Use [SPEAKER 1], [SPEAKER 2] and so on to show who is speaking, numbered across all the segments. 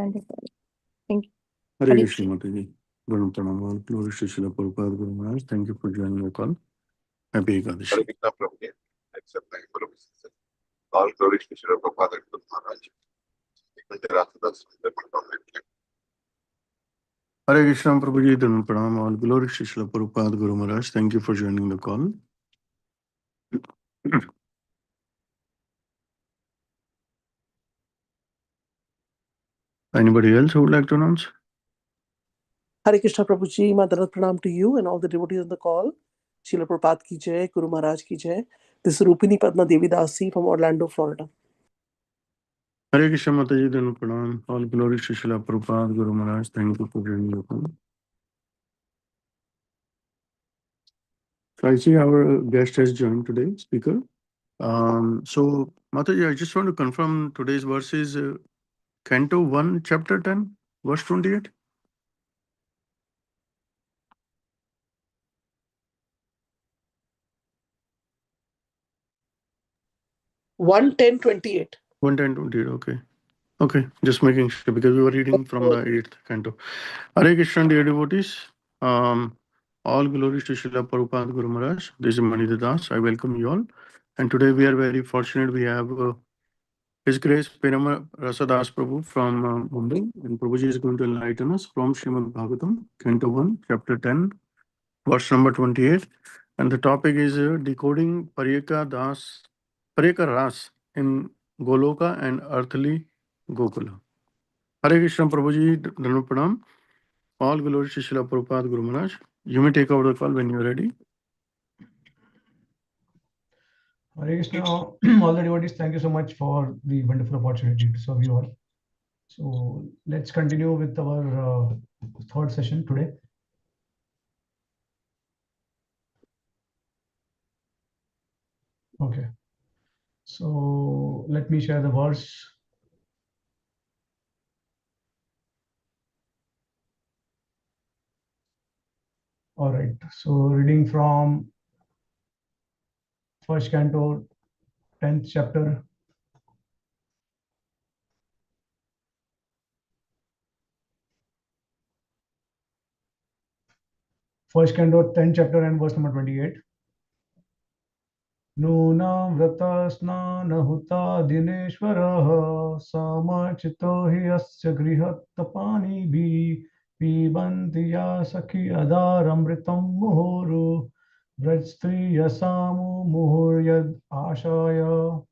[SPEAKER 1] Wonderful. Thank you.
[SPEAKER 2] Hare Krishna Mataji. Guru Pranam. Glory to Srila Prabhupada Guru Maharaj. Thank you for joining the call. Happy Ekadashi.
[SPEAKER 3] Hare Krishna Prabhupada. Accept my apologies. All glory to Srila Prabhupada Guru Maharaj.
[SPEAKER 2] Hare Krishna Prabhuji. Guru Pranam. All glory to Srila Prabhupada Guru Maharaj. Thank you for joining the call. Anybody else who would like to announce?
[SPEAKER 4] Hare Krishna Prabhuji, Madharat Pranam to you and all the devotees on the call. Srila Prabhupada ki jai, Guru Maharaj ki jai. This is Rupini Padma Devi Dasi from Orlando, Florida.
[SPEAKER 2] Hare Krishna Mataji. Guru Pranam. All glory to Srila Prabhupada Guru Maharaj. Thank you for joining the call. So I see our guest has joined today, speaker. So Mataji, I just want to confirm today's verse is Canto 1, Chapter 10, verse 28.
[SPEAKER 4] One 10:28.
[SPEAKER 2] 110, 28, okay, just making sure because we were reading from the 8th canto. Hare Krishna, dear devotees, all glories to Srila Prabhupada Guru Maharaj. This is Manida Das. I welcome you all, and today we are very fortunate. We have His Grace Prema Rasa Das Prabhu from Mumbai, and Prabhuji is going to enlighten us from Srimad Bhagavatam, Canto 1, Chapter 10, verse number 28, and the topic is decoding Pariyaka Ras in Goloka and Earthly Gokula. Hare Krishna Prabhuji, Dhanva Pranam. All glory to Srila Prabhupada Guru Maharaj. You may take over the call when you are ready.
[SPEAKER 5] Hare Krishna, all the devotees, thank you so much for the wonderful opportunity to serve you all. So let's continue with our third session today. Okay. So let me share the verse. All right. So reading from first canto, 10th chapter. First canto, 10th chapter and verse number 28. Nuna vrata snana huta dineshvaraha samachito hi asya grihat tapani bhi pibanti ya sakhi adar amritam muhuru vrajstriya samu muhuryad ashaya.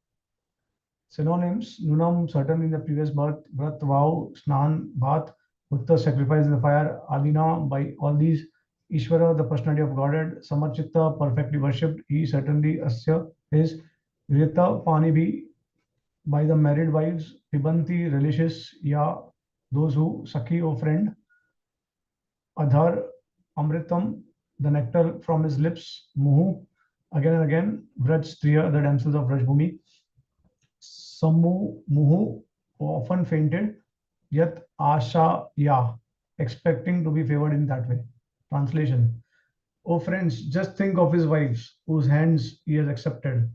[SPEAKER 5] Synonyms: Nunam, certain in the previous birth; Vrat, vow; Snan, bath; Hutta, sacrifice in the fire; Adina, by all these; Ishvara, the personality of Godhead; Samarchitta, perfectly worshipped; He, certainly; Asya, his; Rita, Panibhi, by the married wives; Pibanti, relishes; Ya, those who; Sakhi, O friend; Adhar, Amritam, the nectar from his lips; Muhu, again and again; Vraj, Striya, the damsels of Rajbhumi; Sammu, Muhu, often fainted; Yat, Asha, Ya, expecting to be favored in that way. Translation: O friends, just think of his wives, whose hands he has accepted,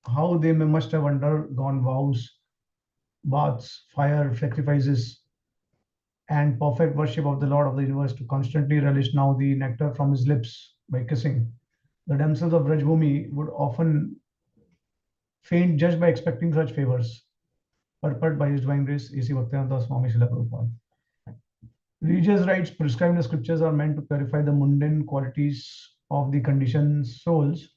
[SPEAKER 5] how they must have undergone vows, baths, fire, sacrifices, and perfect worship of the Lord of the universe to constantly relish now the nectar from his lips by kissing. The damsels of Rajbhumi would often faint just by expecting such favors. Purport by His Divine Grace, A.C. Bhaktivedanta Swami Srila Prabhupada. Religious rites prescribed in the scriptures are meant to purify the mundane qualities of the conditioned souls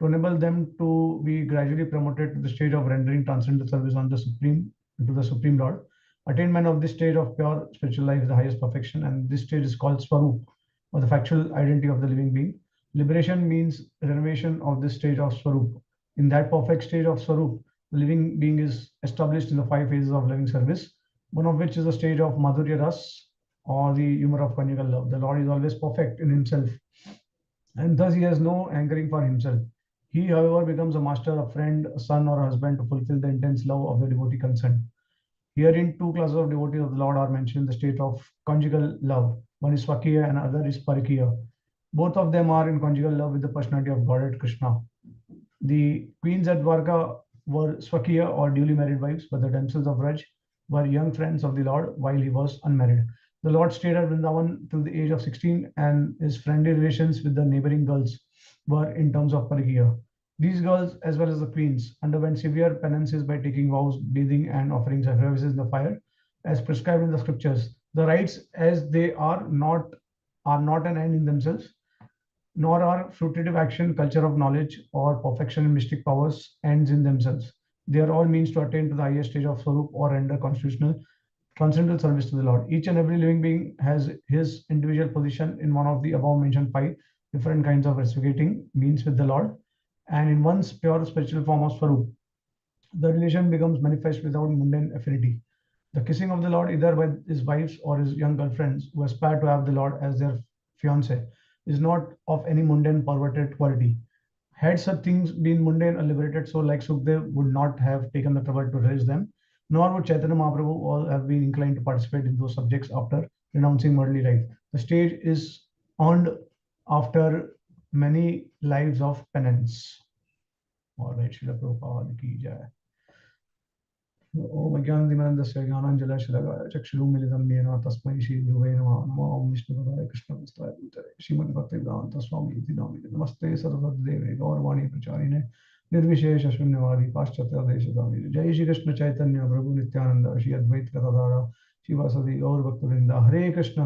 [SPEAKER 5] to enable them to be gradually promoted to the stage of rendering transcendental service on the Supreme Lord. Attainment of this stage of pure spiritual life is the highest perfection, and this stage is called Swarup, or the factual identity of the living being. Liberation means renovation of this stage of Swarup. In that perfect stage of Swarup, the living being is established in the 5 phases of living service, one of which is the stage of Madhurya Ras, or the humor of conjugal love. The Lord is always perfect in himself, and thus he has no hankering for himself. He, however, becomes a master, a friend, a son, or a husband to fulfill the intense love of the devotee concerned. Herein, 2 classes of devotees of the Lord are mentioned in the state of conjugal love. One is Swakiya and other is Parikiya. Both of them are in conjugal love with the personality of Godhead Krishna. The queens at Dwarka were Swakiya, or duly married wives, but the damsels of Raj were young friends of the Lord while he was unmarried. The Lord stayed at Vrindavan till the age of 16, and his friendly relations with the neighboring girls were in terms of parikya. These girls, as well as the queens, underwent severe penances by taking vows, bathing, and offering sacrifices in the fire, as prescribed in the scriptures. The rites, as they are not an end in themselves, nor are fruitative action, culture of knowledge, or perfection in mystic powers ends in themselves. They are all means to attain to the highest stage of Swarup or render constitutional transcendental service to the Lord. Each and every living being has his individual position in one of the above mentioned 5 different kinds of reciprocating means with the Lord, and in one's pure spiritual form of Swarup, the relation becomes manifest without mundane affinity. The kissing of the Lord, either by his wives or his young girlfriends who aspire to have the Lord as their fiance, is not of any mundane perverted quality. Had such things been mundane or liberated, so like Sukhdev would not have taken the trouble to raise them, nor would Chaitanya Mahaprabhu all have been inclined to participate in those subjects after renouncing worldly life. The stage is earned after many lives of penance. All right, Srila Prabhupada ki jai. ओम अज्ञानतिमिरन्दस्य ज्ञानाञ्जनशलाकया चक्षुरुन्मीलितं येन तस्मै श्रीगुरवे नमः। नमो ओम विष्णुपदाय कृष्णप्रेष्ठाय भूतले श्रीमद्भक्तिवेदान्तस्वामी इति नामिने। नमस्ते सरस्वतीदेवे गौरवाणी प्रचारिणे निर्विशेषशून्यवादी पाश्चात्यदेशधारिणे। जय श्री कृष्ण चैतन्य प्रभु नित्यानंद श्री अद्वैत गदाधर शिवासदि गौरभक्तवृंद। हरे कृष्ण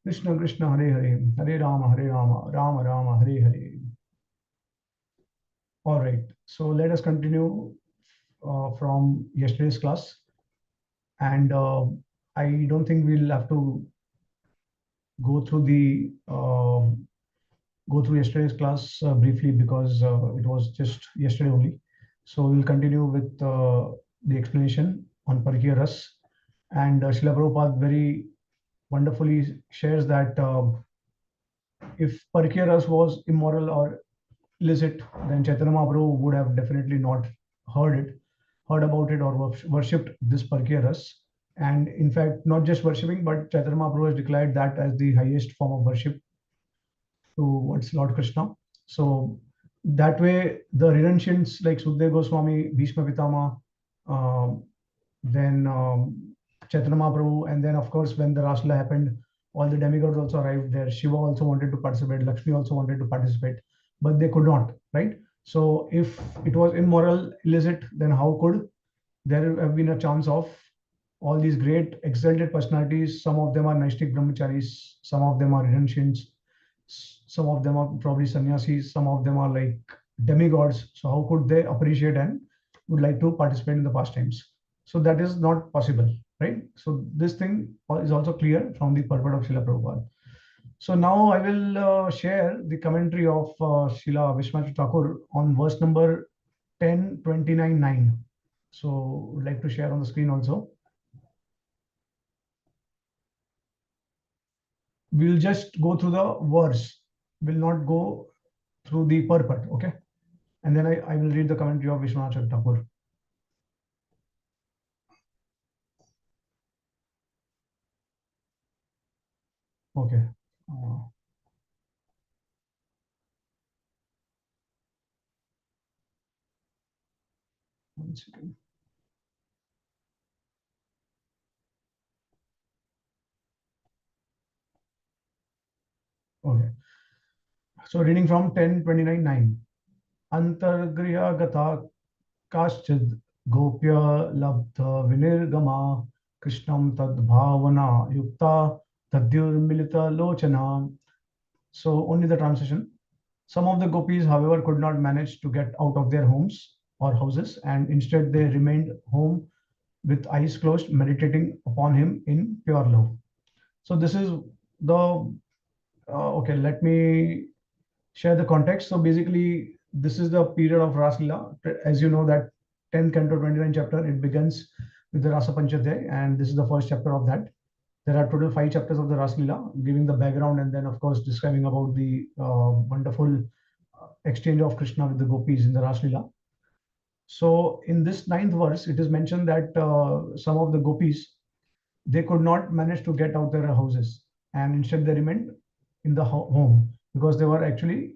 [SPEAKER 5] कृष्ण कृष्ण हरे हरे, हरे Ram Ram Ram Hare Hare. All right, so let us continue from yesterday's class, and I don't think we'll have to go through yesterday's class briefly, because it was just yesterday only. So we'll continue with the explanation on Parikya Ras, and Srila Prabhupada very wonderfully shares that if Parikya Ras was immoral or illicit, then Chaitanya Mahaprabhu would have definitely not heard about it or worshipped this Parikya Ras. And in fact, not just worshipping, but Chaitanya Mahaprabhu has declared that as the highest form of worship towards Lord Krishna. So that way, the renunciants like Sukdev Goswami, Bhishma Pitama, then Chaitanya Mahaprabhu, and then of course when the Rasa happened, all the demigods also arrived there. Shiva also wanted to participate, Lakshmi also wanted to participate, but they could not, right? So if it was immoral, illicit, then how could there have been a chance of all these great exalted personalities? Some of them are Naishtik Brahmacharis, some of them are renunciants, some of them are probably sannyasis, some of them are like demigods. So how could they appreciate and would like to participate in the pastimes? So that is not possible, right? So this thing is also clear from the purport of Srila Prabhupada. So now I will share the commentary of Srila Vishwanath Thakur on verse number 10:29:9. So would like to share on the screen also. We'll just go through the verse, will not go through the purport, okay? And then I will read the commentary of Vishwanath Thakur. Okay. One second. Okay. So reading from 10:29:9. Antargriha gata kaschid gopya labdha vinirgama krishnam tad bhavana yukta tadyurmilita lochana. So only the translation. Some of the gopis, however, could not manage to get out of their homes or houses, and instead they remained home with eyes closed, meditating upon him in pure love. So this is the okay, let me share the context. So basically, this is the period of Ras Leela. As you know that 10th canto 29th chapter, it begins with the Rasa Panchadhyay, and this is the first chapter of that. There are total 5 chapters of the Ras Leela, giving the background and then of course describing about the wonderful exchange of Krishna with the gopis in the Ras Leela. So in this 9th verse, it is mentioned that some of the gopis, they could not manage to get out their houses, and instead they remained in the home because they were actually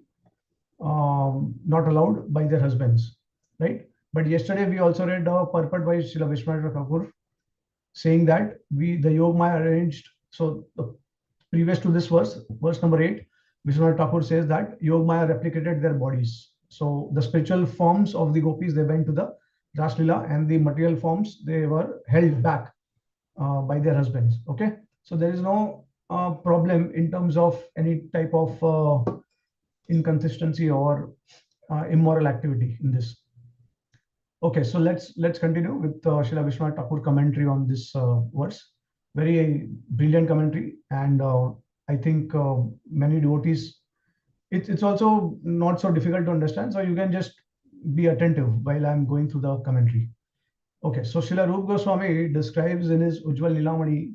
[SPEAKER 5] not allowed by their husbands, right? But yesterday we also read a purport by Srila Vishwanath Thakur saying that the Yogamaya arranged. So previous to this verse number 8, Vishwanath Thakur says that Yogamaya replicated their bodies. So the spiritual forms of the gopis, they went to the Ras Leela, and the material forms, they were held back by their husbands. Okay, so there is no problem in terms of any type of inconsistency or immoral activity in this. Okay, so let's continue with Srila Vishwanath Thakur commentary on this verse. Very brilliant commentary, and I think many devotees. It's also not so difficult to understand, so you can just be attentive while I'm going through the commentary. Okay, so Srila Rupa Goswami describes in his Ujjwal Nilamani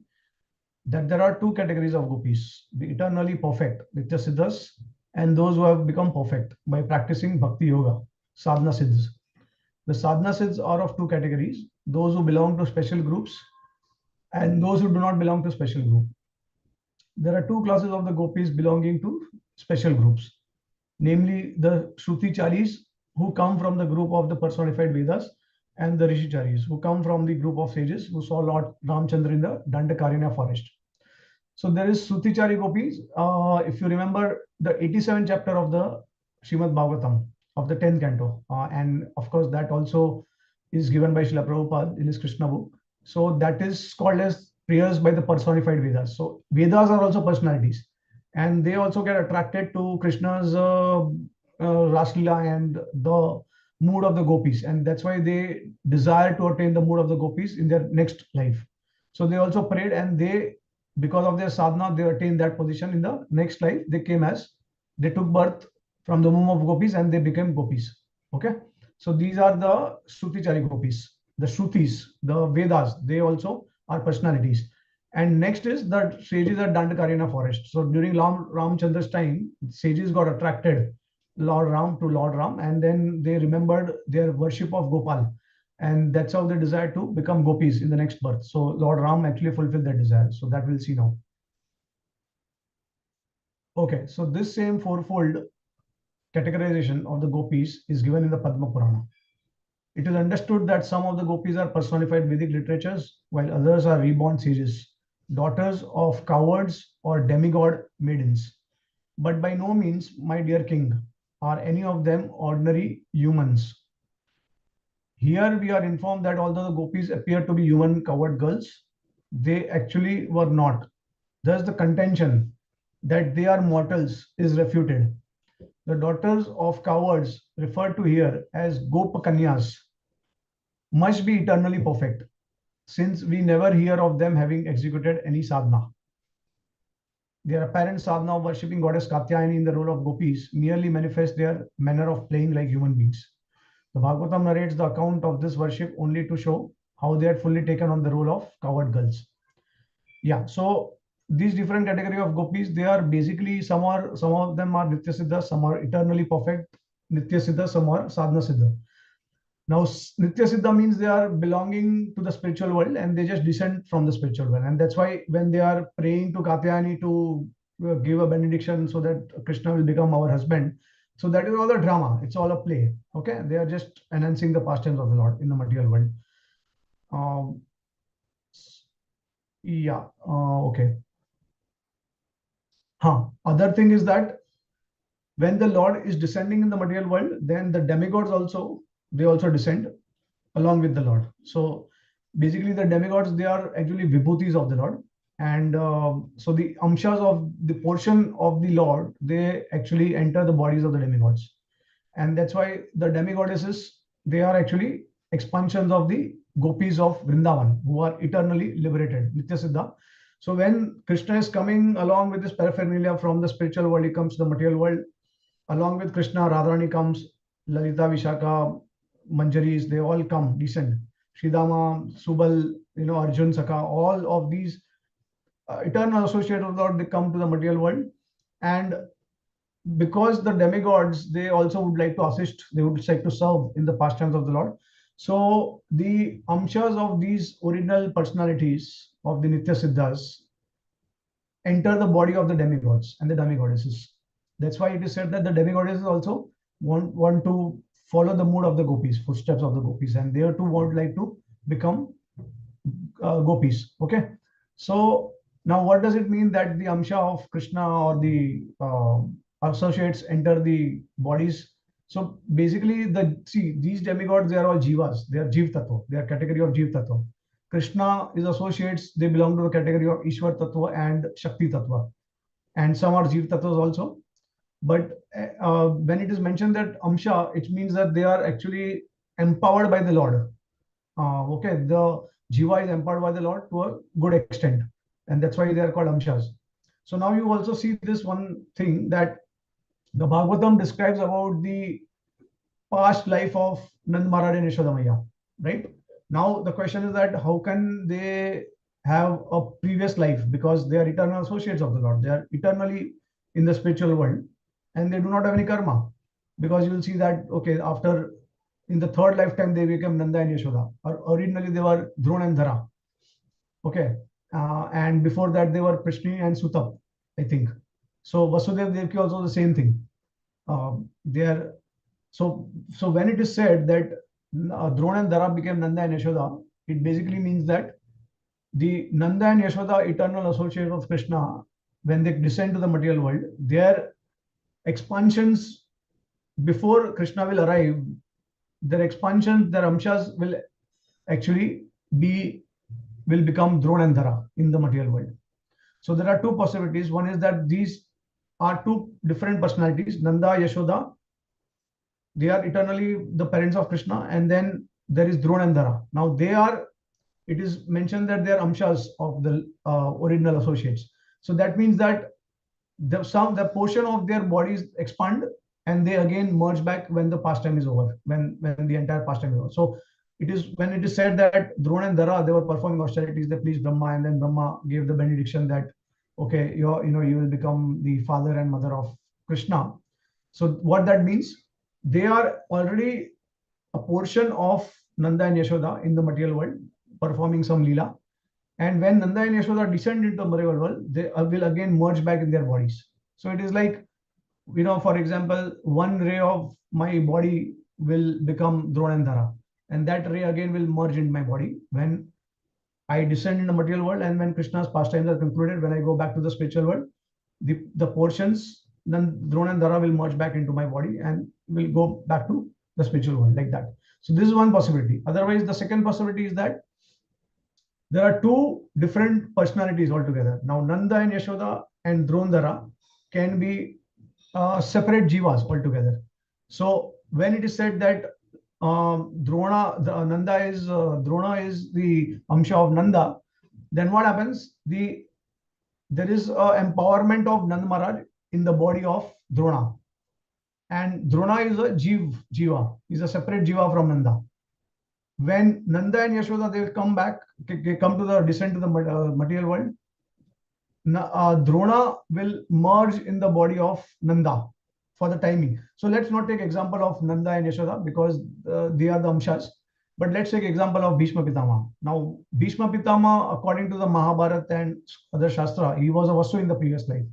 [SPEAKER 5] that there are two categories of gopis: the eternally perfect, Nitya Siddhas, and those who have become perfect by practicing Bhakti Yoga, Sadhana Siddhas. The sadhana siddhas are of two categories: those who belong to special groups and those who do not belong to special group. There are two classes of the gopis belonging to special groups, namely the Shruti-charis, who come from the group of the personified Vedas, and the Rishi-charis, who come from the group of sages who saw Lord Ramchandra in the Dandakaranya forest. So there is Shruti-chari gopis. If you remember the 87th chapter of the Srimad Bhagavatam, of the 10th canto, and of course that also is given by Srila Prabhupada in his Krishna book. So that is called as prayers by the personified Vedas. So Vedas are also personalities, and they also get attracted to Krishna's Ras Leela and the mood of the gopis, and that's why they desire to attain the mood of the gopis in their next life. So they also prayed, and they, because of their sadhana, they attained that position in the next life. They took birth from the womb of gopis and they became gopis. Okay, so these are the Shruti-chari gopis. The Shrutis, the Vedas, they also are personalities. And next is that sages at Dandakaranya forest. So during Ramchandra's time, sages got attracted Lord Ram, and then they remembered their worship of Gopal, and that's how they desired to become gopis in the next birth. So Lord Ram actually fulfilled their desire. So that we'll see now. Okay, so this same fourfold categorization of the gopis is given in the Padma Purana. It is understood that some of the gopis are personified Vedic literatures, while others are reborn sages, daughters of cowards or demigod maidens. But by no means, my dear king, are any of them ordinary humans. Here we are informed that although the gopis appear to be human coward girls, they actually were not. Thus the contention that they are mortals is refuted. The daughters of cowards referred to here as Gopakanyas must be eternally perfect, since we never hear of them having executed any sadhana. Their apparent sadhana of worshipping goddess Katyayani in the role of gopis merely manifests their manner of playing like human beings. The Bhagavatam narrates the account of this worship only to show how they had fully taken on the role of coward girls. Yeah, so these different category of gopis, they are basically, some of them are Nitya Siddha, some are eternally perfect Nitya Siddha, some are Sadhana Siddha. Now, Nitya Siddha means they are belonging to the spiritual world and they just descend from the spiritual world. And that's why when they are praying to Katyayani to give a benediction so that Krishna will become our husband, so that is all a drama. It's all a play. Okay, they are just enhancing the pastimes of the Lord in the material world. Yeah. Okay. Other thing is that when the Lord is descending in the material world, then the demigods also, they also descend along with the Lord. So basically the demigods, they are actually vibhutis of the Lord. And so the amshas of the portion of the Lord, they actually enter the bodies of the demigods. And that's why the demigoddesses, they are actually expansions of the gopis of Vrindavan, who are eternally liberated, Nitya Siddha. So when Krishna is coming along with this paraphernalia from the spiritual world, he comes to the material world. Along with Krishna, Radharani comes, Lalita, Vishaka, Manjaris, they all come, descend. Sridama, Subal, Arjun, Saka, all of these eternal associates of the Lord, they come to the material world. And because the demigods, they also would like to assist, they would like to serve in the pastimes of the Lord. So the amshas of these original personalities of the Nitya Siddhas enter the body of the demigods and the demigoddesses. That's why it is said that the demigoddesses also want to follow the mood of the gopis, footsteps of the gopis, and they too would like to become gopis. Okay, so now what does it mean that the amsha of Krishna or the associates enter the bodies? So basically, these demigods, they are all jivas. They are jiv tattva. They are category of jiv tattva. Krishna is associates. They belong to the category of Ishwar tattva and Shakti tattva, and some are jiv tattvas also. But when it is mentioned that amsha, it means that they are actually empowered by the Lord. Okay, the jiva is empowered by the Lord to a good extent, and that's why they are called amshas. So now you also see this one thing that the Bhagavatam describes about the past life of Nand Maharaj and Yashoda Maiya, right? Now the question is that how can they have a previous life, because they are eternal associates of the Lord. They are eternally in the spiritual world, and they do not have any karma, because you will see that, okay, after in the third lifetime they became Nanda and Yashoda. Or originally they were Drona and Dhara. Okay, and before that they were Prishni and Sutap, I think. So Vasudev Devaki also the same thing. They are so when it is said that Drona and Dhara became Nanda and Yashoda, it basically means that the Nanda and Yashoda, eternal associates of Krishna, when they descend to the material world, their expansions before Krishna will arrive, their expansion, their amshas will actually become Drona and Dhara in the material world. So there are two possibilities. One is that these are two different personalities, Nanda, Yashoda. They are eternally the parents of Krishna, and then there is Drona and Dhara. Now it is mentioned that they are amshas of the original associates. So that means that the portion of their bodies expand, and they again merge back when the pastime is over, when the entire pastime is over. So it is when it is said that Drona and Dhara, they were performing austerities, they pleased Brahma, and then Brahma gave the benediction that, okay, you will become the father and mother of Krishna. So what that means, they are already a portion of Nanda and Yashoda in the material world, performing some lila. And when Nanda and Yashoda descend into the material world, they will again merge back in their bodies. So it is like, for example, one ray of my body will become Drona and Dhara, and that ray again will merge in my body when I descend in the material world, and when Krishna's pastimes are concluded, when I go back to the spiritual world, the portions, then Drona and Dhara will merge back into my body and will go back to the spiritual world, like that. So this is one possibility. Otherwise, the second possibility is that there are two different personalities altogether. Now, Nanda and Yashoda and Drona can be separate jivas altogether. So when it is said that Drona is the amsha of Nanda, then what happens? There is empowerment of Nand Maharaj in the body of Drona, and Drona is a jiva, is a separate jiva from Nanda. When Nanda and Yashoda, they will come back, they come to the descent to the material world, Drona will merge in the body of Nanda for the timing. So let's not take example of Nanda and Yashoda, because they are the amshas. But let's take example of Bhishma Pitama. Now, Bhishma Pitama, according to the Mahabharata and other Shastra, he was a Vasu in the previous life.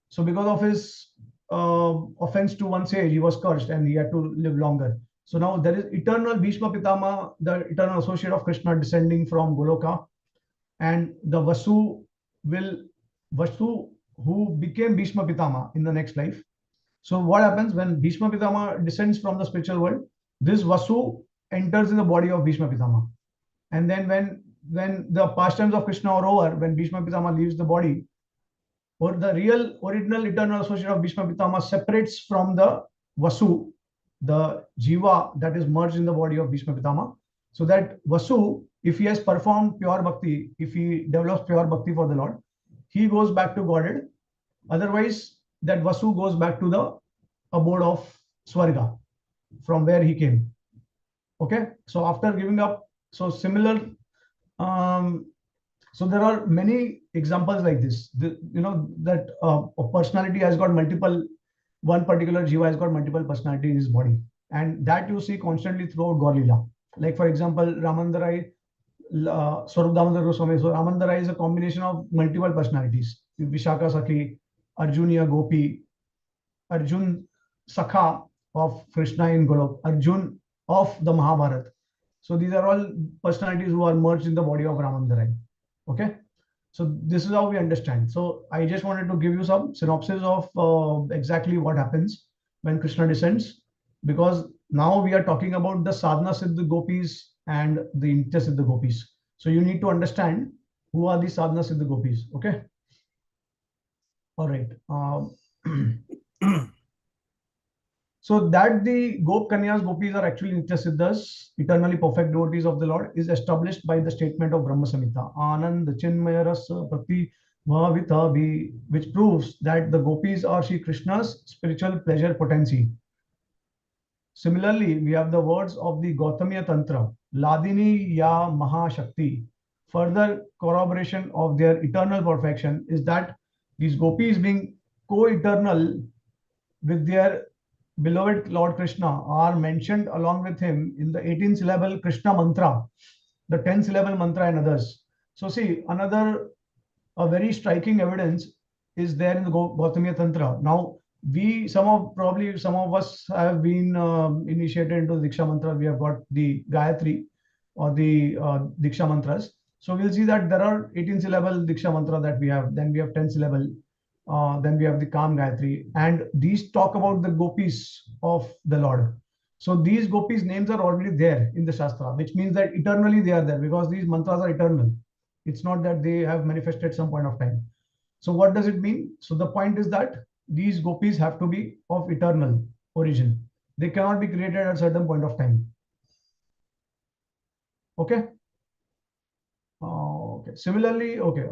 [SPEAKER 5] So because of his offense to one's age, he was cursed and he had to live longer. So now there is eternal Bhishma Pitama, the eternal associate of Krishna, descending from Goloka, and the Vasu who became Bhishma Pitama in the next life. So what happens when Bhishma Pitama descends from the spiritual world? This Vasu enters in the body of Bhishma Pitama, and then when the pastimes of Krishna are over, when Bhishma Pitama leaves the body, or the real original eternal associate of Bhishma Pitama separates from the Vasu, the jiva that is merged in the body of Bhishma Pitama. So that Vasu, if he has performed pure bhakti, if he develops pure bhakti for the Lord, he goes back to Godhead. Otherwise, that Vasu goes back to the abode of Swarga, from where he came. Okay, so after giving up, so similar, so there are many examples like this. That a personality has got one particular jiva has got multiple personality in his body, and that you see constantly throughout Gaur Leela. Like for example, Ramandarai, Swarup Damodar Goswami. So Ramandarai is a combination of multiple personalities. Vishaka Sakhi, Arjunia Gopi, Arjun Sakha of Krishna in Golok, Arjun of the Mahabharata. So these are all personalities who are merged in the body of Ramandarai. Okay. So this is how we understand. So I just wanted to give you some synopsis of exactly what happens when Krishna descends, because now we are talking about the sadhana siddha gopis and the nitya siddha gopis. So you need to understand who are the sadhana siddha gopis. Okay. All right. So that the Gop Kanyas Gopis are actually Nitya Siddhas, eternally perfect devotees of the Lord, is established by the statement of Brahma Samhita. Anand Chinmaya Rasa Prati Bhavita, which proves that the gopis are Sri Krishna's spiritual pleasure potency. Similarly, we have the words of the Gautamiya Tantra, Ladini Ya Mahashakti. Further corroboration of their eternal perfection is that these gopis, being co-eternal with their beloved Lord Krishna, are mentioned along with him in the 18-syllable Krishna mantra, the 10-syllable mantra, and others. So see, another a very striking evidence is there in the Gautamiya Tantra. Now, some of us have been initiated into the Diksha mantra. We have got the Gayatri or the Diksha mantras. So we'll see that there are 18-syllable Diksha mantra that we have. Then we have 10-syllable. Then we have the Kam Gayatri. And these talk about the gopis of the Lord. So these gopis' names are already there in the Shastra, which means that eternally they are there, because these mantras are eternal. It's not that they have manifested some point of time. So what does it mean? So the point is that these gopis have to be of eternal origin. They cannot be created at a certain point of time. Okay. Okay. Similarly, okay.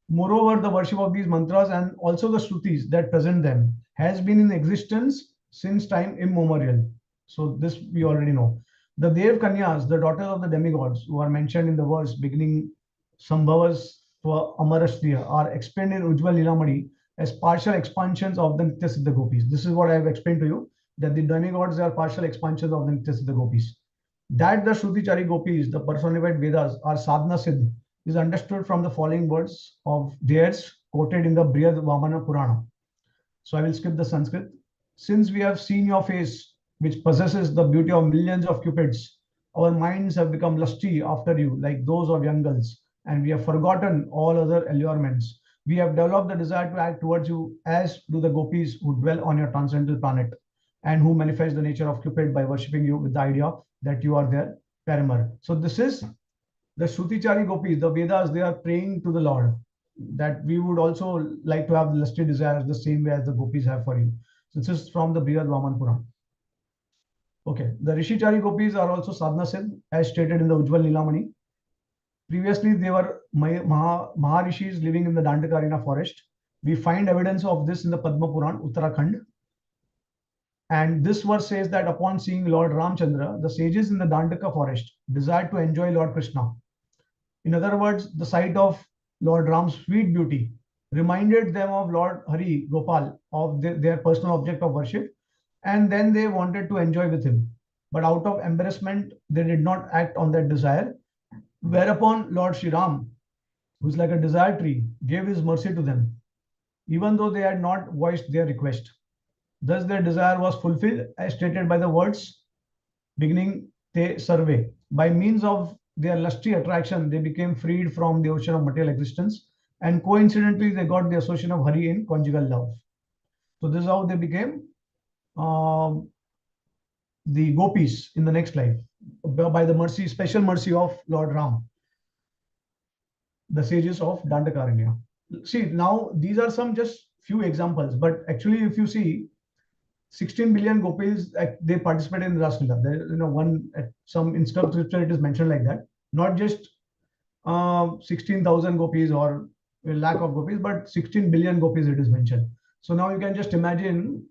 [SPEAKER 5] Moreover, the worship of these mantras and also the Shrutis that present them has been in existence since time immemorial. So this we already know. The Dev Kanyas, the daughters of the demigods, who are mentioned in the verse beginning Sambhavas for Amarashriya, are explained in Ujjwal Lilamadi as partial expansions of the Nitya Siddha Gopis. This is what I have explained to you, that the demigods are partial expansions of the Nitya Siddha Gopis. That the Shruti-chari Gopis, the personified Vedas, are sadhana siddh is understood from the following words of theirs quoted in the Brihad Vamana Purana. So I will skip the Sanskrit. Since we have seen your face, which possesses the beauty of millions of cupids, our minds have become lusty after you, like those of young girls, and we have forgotten all other allurements. We have developed the desire to act towards you, as do the gopis who dwell on your transcendental planet, and who manifest the nature of Cupid by worshipping you with the idea that you are their paramour. So this is the Shruti-chari gopis, the Vedas, they are praying to the Lord that we would also like to have lusty desires the same way as the gopis have for you. So this is from the Brihad Vaman Puran. Okay, the Rishi-chari gopis are also sadhana siddh, as stated in the Ujjwal Nilamani. Previously, they were Maharishis living in the Dandakarina forest. We find evidence of this in the Padma Puran, Uttarakhand. And this verse says that upon seeing Lord Ramchandra, the sages in the Dandaka forest desired to enjoy Lord Krishna. In other words, the sight of Lord Ram's sweet beauty reminded them of Lord Hari Gopal, of their personal object of worship, and then they wanted to enjoy with him. But out of embarrassment, they did not act on that desire. Whereupon Lord Sri Ram, who's like a desire tree, gave his mercy to them, even though they had not voiced their request. Thus their desire was fulfilled, as stated by the words beginning Te Sarve. By means of their lusty attraction, they became freed from the ocean of material existence, and coincidentally, they got the association of Hari in conjugal love. So this is how they became the gopis in the next life, by the mercy, special mercy of Lord Ram, the sages of Dandakaranya. See, now these are some just few examples, but actually, if you see, 16 billion gopis, they participate in Rasa Leela. There, one at some in scripture it is mentioned like that. Not just 16,000 gopis or a lakh of gopis, but 16 billion gopis it is mentioned. So now you can just imagine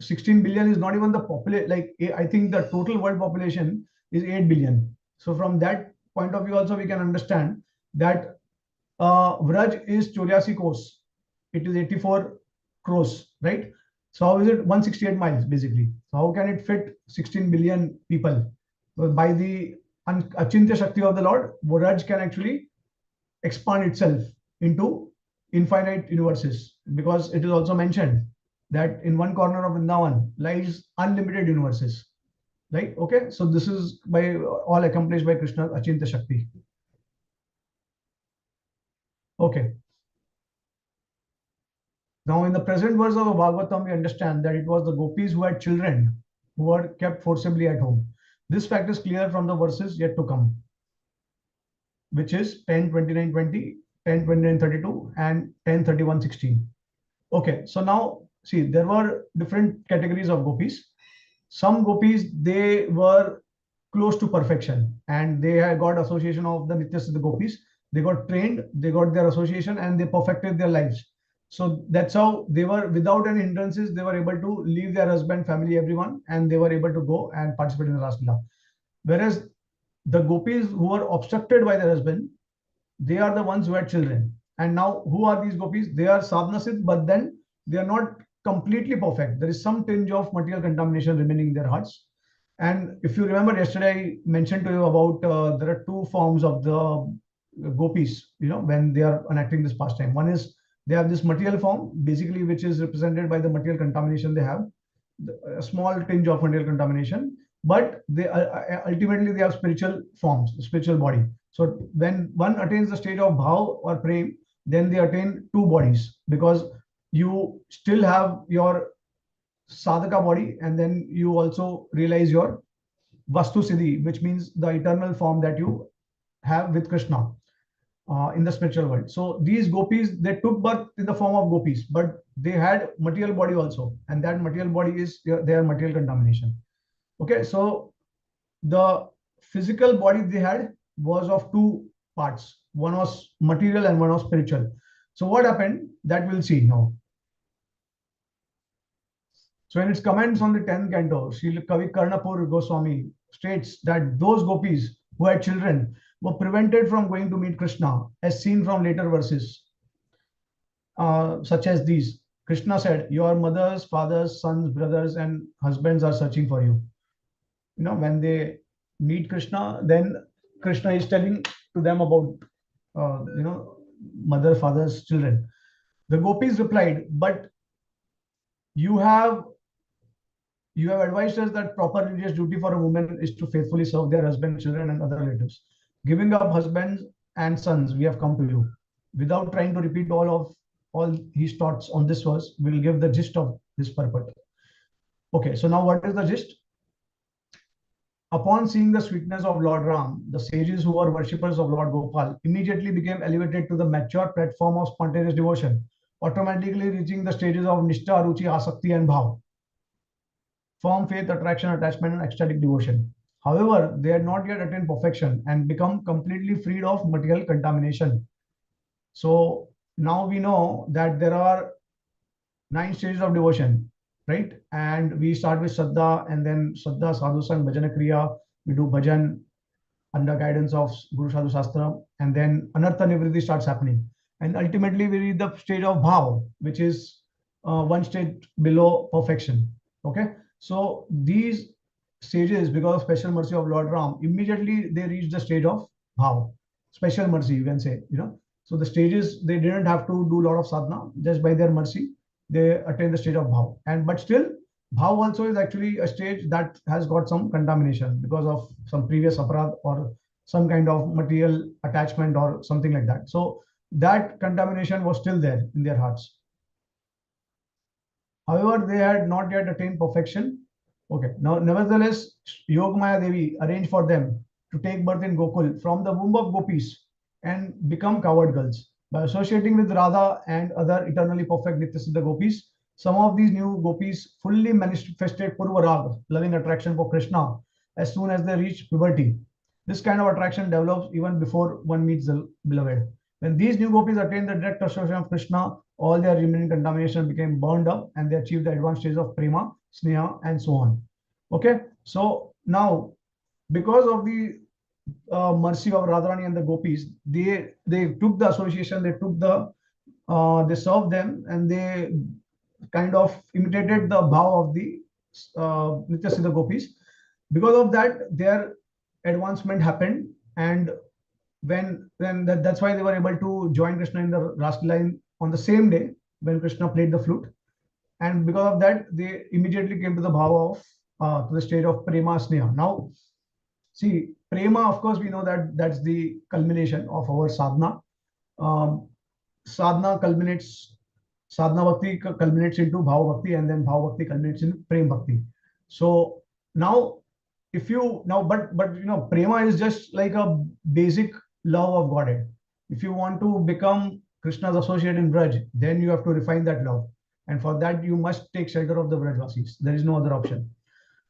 [SPEAKER 5] 16 billion is not even the population. Like I think the total world population is 8 billion. So from that point of view, also we can understand that Vraj is 84 crores. It is 84 crores, right? So how is it 168 miles basically? So how can it fit 16 billion people? Well, by the Achintya Shakti of the Lord, Vraj can actually expand itself into infinite universes, because it is also mentioned that in one corner of Vrindavan lies unlimited universes. right? Okay, so this is by all accomplished by Krishna's Achinta Shakti. Okay. Now, in the present verse of the Bhagavatam, we understand that it was the gopis who had children who were kept forcibly at home. This fact is clear from the verses yet to come, which is 10:29:20, 10:29:32, and 10:31:16. Okay, so now see, there were different categories of gopis. Some gopis, they were close to perfection and they had got association of the Nityasiddha gopis. They got trained, they got their association, and they perfected their lives. So that's how they were, without any hindrances, they were able to leave their husband, family, everyone, and they were able to go and participate in the Rasleela. Whereas the gopis who were obstructed by their husband, they are the ones who had children. And now, who are these gopis? They are sadhanasid, but then they are not completely perfect. There is some tinge of material contamination remaining in their hearts. And if you remember, yesterday I mentioned to you about there are two forms of the gopis, when they are enacting this pastime. One is they have this material form, basically, which is represented by the material contamination they have, a small tinge of material contamination, but they ultimately they have spiritual forms, spiritual body. So when one attains the stage of bhav or prem, then they attain two bodies, because you still have your sadhaka body, and then you also realize your vastu siddhi, which means the eternal form that you have with Krishna in the spiritual world. So these gopis, they took birth in the form of gopis, but they had material body also, and that material body is their material contamination. Okay, so the physical body they had was of two parts. One was material and one was spiritual. So what happened, that we'll see now. So in its comments on the 10th canto, Sri Kavi Karnapur Goswami states that those gopis who had children were prevented from going to meet Krishna, as seen from later verses, such as these. Krishna said, your mothers, fathers, sons, brothers, and husbands are searching for you. When they meet Krishna, then Krishna is telling to them about, mother, fathers, children. The gopis replied, but you have advised us that proper religious duty for a woman is to faithfully serve their husband, children, and other relatives. Giving up husbands and sons, we have come to you. Without trying to repeat all his thoughts on this verse, we will give the gist of this purport. Okay, so now what is the gist? Upon seeing the sweetness of Lord Ram, the sages who were worshippers of Lord Gopal immediately became elevated to the mature platform of spontaneous devotion, automatically reaching the stages of Nishtha, Ruchi, Asakti, and Bhav. Form, faith, attraction, attachment, and ecstatic devotion. However, they had not yet attained perfection and become completely freed of material contamination. So now we know that there are 9 stages of devotion, right? And we start with Shraddha, and then Shraddha, Sadhusang, Bhajana Kriya. We do bhajan under guidance of Guru Sadhu Shastra, and then Anartha Nivritti starts happening. And ultimately, we reach the stage of Bhav, which is one stage below perfection. Okay, so these stages, because of special mercy of Lord Ram, immediately they reach the stage of Bhav, special mercy, you can say. So the stages, they didn't have to do a lot of sadhana, just by their mercy they attain the stage of Bhav. But still, Bhav also is actually a stage that has got some contamination because of some previous aparadh or some kind of material attachment or something like that. So that contamination was still there in their hearts. However, they had not yet attained perfection. Okay, now nevertheless, Yogamaya Devi arranged for them to take birth in Gokul from the womb of gopis and become coward girls. By associating with Radha and other eternally perfect Nityasiddha gopis, some of these new gopis fully manifested Purva Rag, loving attraction for Krishna, as soon as they reach puberty. This kind of attraction develops even before one meets the beloved. When these new gopis attained the direct association of Krishna, all their remaining contamination became burned up and they achieved the advanced stage of Prema, Sneha, and so on. Okay, so now, because of the mercy of Radharani and the gopis, they took the association, they served them, and they kind of imitated the bhav of the Nityasiddha gopis. Because of that, their advancement happened, and that's why they were able to join Krishna in the Rasleela on the same day when Krishna played the flute. And because of that, they immediately came to the bhava of to the stage of Prema Sneha. Now, see, Prema, of course, we know that that's the culmination of our sadhana. Um, sadhana culminates, sadhana bhakti culminates into bhava bhakti, and then bhava bhakti culminates in prem bhakti. So now, if you now, but you know, prema is just like a basic love of Godhead. If you want to become Krishna's associate in Braj, then you have to refine that love, and for that you must take shelter of the Brajvasis. There is no other option.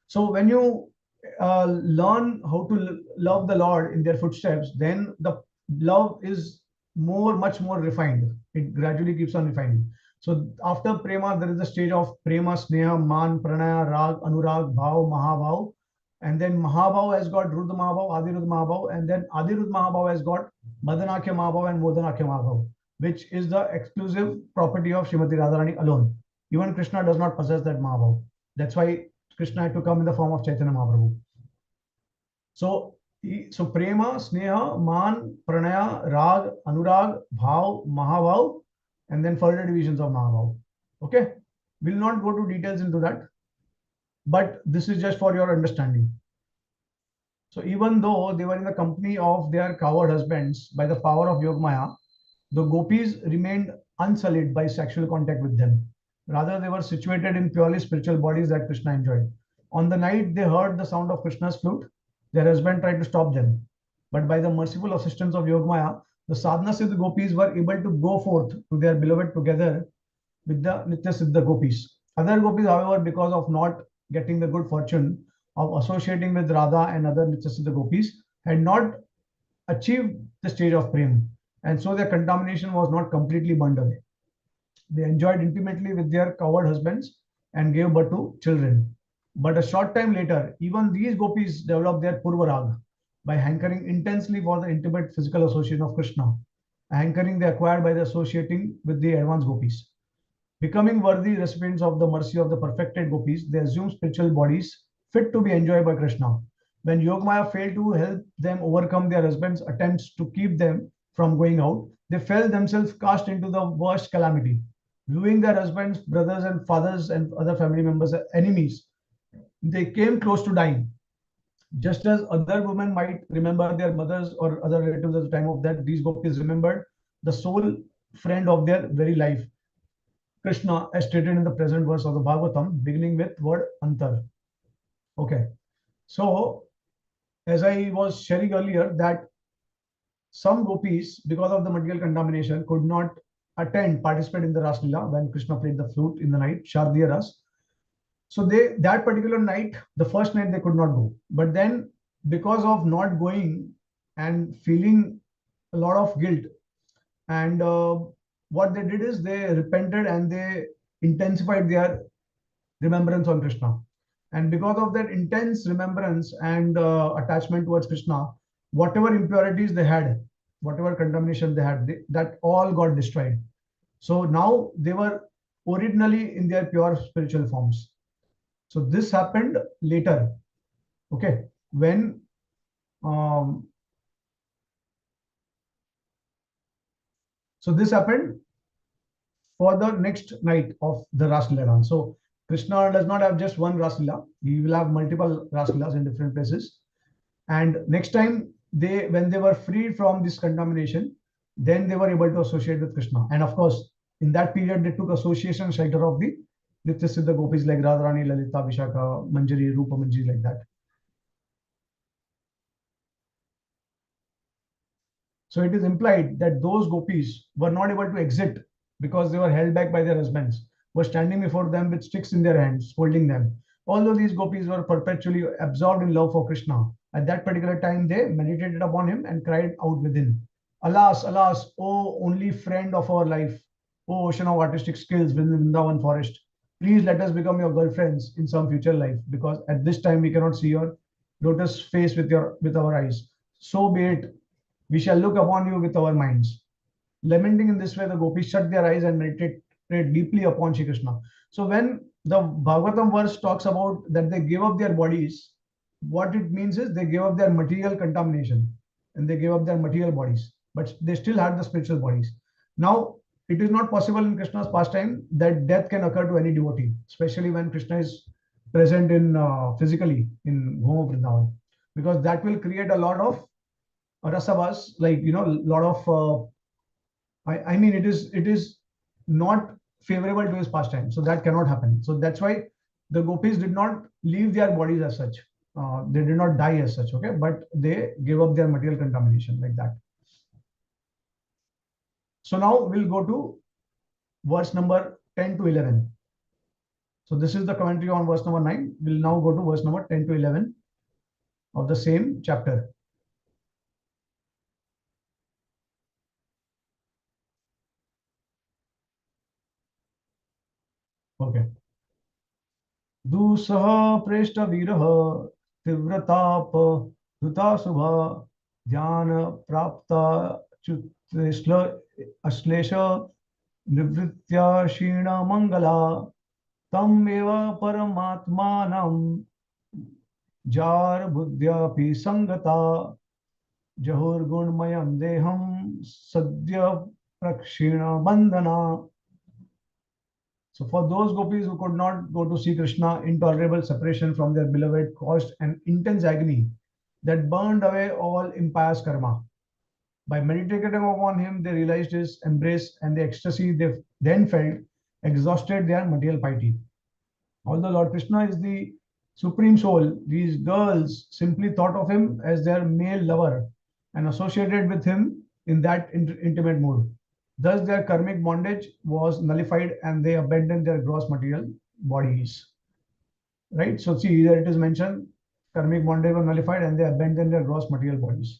[SPEAKER 5] So when you learn how to love the Lord in their footsteps, then the love is much more refined. It gradually keeps on refining. So after prema, there is the stage of prema, sneha, man, pranaya, rag, anurag, bhav, mahabhav. And then mahabhav has got rudra mahabhav, adirudra mahabhav, and then adirudra mahabhav has got madanakya mahabhav and modanakya mahabhav, which is the exclusive property of Srimati Radharani alone. Even Krishna does not possess that mahabhav. That's why Krishna had to come in the form of Chaitanya Mahaprabhu. So prema, sneha, man, pranaya, rag, anurag, bhav, mahabhav, and then further divisions of mahabhav. Okay, we'll not go to details into that, but this is just for your understanding. So even though they were in the company of their coward husbands by the power of Yogamaya, the gopis remained unsullied by sexual contact with them. Rather, they were situated in purely spiritual bodies that Krishna enjoyed. On the night they heard the sound of Krishna's flute, their husband tried to stop them. But by the merciful assistance of Yogamaya, the sadhana siddha gopis were able to go forth to their beloved together with the Nitya Siddha gopis. Other gopis, however, because of not getting the good fortune of associating with Radha and other Nitya Siddha gopis, had not achieved the stage of Prema, and so their contamination was not completely burned away. They enjoyed intimately with their coward husbands and gave birth to children. But a short time later, even these gopis developed their Purvarag by hankering intensely for the intimate physical association of Krishna, a hankering they acquired by the associating with the advanced gopis. Becoming worthy recipients of the mercy of the perfected gopis, they assumed spiritual bodies fit to be enjoyed by Krishna. When Yogamaya failed to help them overcome their husbands' attempts to keep them from going out, they felt themselves cast into the worst calamity. Viewing their husbands, brothers, and fathers and other family members as enemies, they came close to dying. Just as other women might remember their mothers or other relatives at the time of death, these gopis remembered the sole friend of their very life, Krishna, as stated in the present verse of the Bhagavatam, beginning with word antar. Okay, so as I was sharing earlier, that some gopis, because of the material contamination, could not participate in the Ras Lila when Krishna played the flute in the night, Shardiya Ras. So that particular night, the first night, they could not go. But then, because of not going and feeling a lot of guilt, and what they did is they repented and they intensified their remembrance on Krishna. And because of that intense remembrance and attachment towards Krishna, whatever impurities they had, whatever contamination they had, that all got destroyed. So now they were originally in their pure spiritual forms. So this happened later, okay, when so this happened for the next night of the Ras Leela. So Krishna does not have just one Ras Leela. He will have multiple Ras Leelas in different places. And next time, when they were freed from this contamination, then they were able to associate with Krishna. And of course, in that period, they took association shelter of the Nitya Siddha gopis like Radharani, Lalita, Vishaka, Manjari, Rupa Manjari, like that. So it is implied that those gopis were not able to exit because they were held back by their husbands, were standing before them with sticks in their hands, scolding them. Although these gopis were perpetually absorbed in love for Krishna, at that particular time they meditated upon him and cried out within, "Alas, alas, O only friend of our life, O ocean of artistic skills within Vrindavan forest, please let us become your girlfriends in some future life, because at this time we cannot see your lotus face with our eyes. So be it. We shall look upon you with our minds." Lamenting in this way, the gopis shut their eyes and meditated deeply upon Shri Krishna. So when the Bhagavatam verse talks about that they gave up their bodies, what it means is they gave up their material contamination and they gave up their material bodies, but they still had the spiritual bodies. Now, it is not possible in Krishna's pastime that death can occur to any devotee, especially when Krishna is present in physically in Goma Vrindavan, because that will create a lot of rasavas, like lot of I mean it is not favorable to his pastime, so that cannot happen. So that's why the gopis did not leave their bodies as such. They did not die as such, okay, but they gave up their material contamination like that. So now we'll go to verse number 10 to 11. So this is the commentary on verse number 9. We'll now go to verse number 10 to 11 of the same chapter. Okay. दुसह प्रेष्ट वीरः तीव्रताप धुता शुभा ध्यान प्राप्ता चुत्श्ल अश्लेष निवृत्त्या क्षीण मंगला तम एव परमात्मानं jar बुद्ध्यापि संगता जहुर्गुणमयं देहं सद्य प्रक्षीण बंधना. So for those gopis who could not go to see Krishna, intolerable separation from their beloved caused an intense agony that burned away all impious karma. By meditating upon him, they realized his embrace, and the ecstasy they then felt exhausted their material piety. Although Lord Krishna is the supreme soul, these girls simply thought of him as their male lover and associated with him in that intimate mood. Thus, their karmic bondage was nullified and they abandoned their gross material bodies. Right? So, see, here it is mentioned karmic bondage was nullified and they abandoned their gross material bodies.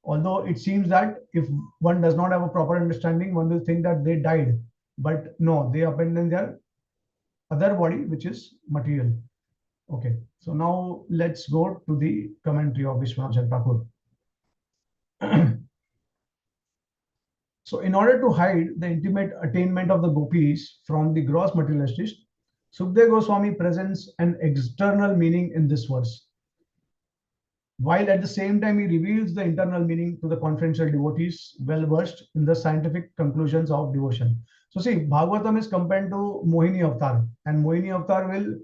[SPEAKER 5] Although it seems that if one does not have a proper understanding, one will think that they died. But no, they abandoned their other body, which is material. Okay. So, now let's go to the commentary of Vishwanath Thakur. So in order to hide the intimate attainment of the gopis from the gross materialist, Sukadeva Goswami presents an external meaning in this verse, while at the same time he reveals the internal meaning to the confidential devotees well versed in the scientific conclusions of devotion. So see, Bhagavatam is compared to Mohini Avatar, and Mohini Avatar will,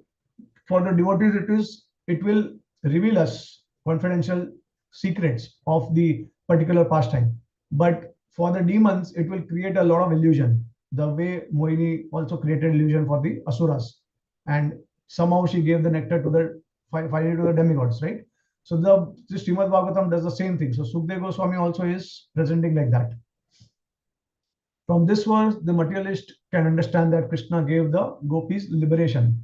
[SPEAKER 5] for the devotees, it will reveal us confidential secrets of the particular pastime. But for the demons, it will create a lot of illusion, the way Mohini also created illusion for the asuras, and somehow she gave the nectar to the finally to the demigods, right? So the Srimad Bhagavatam does the same thing. So Sukadeva Goswami also is presenting like that. From this verse, the materialist can understand that Krishna gave the gopis liberation.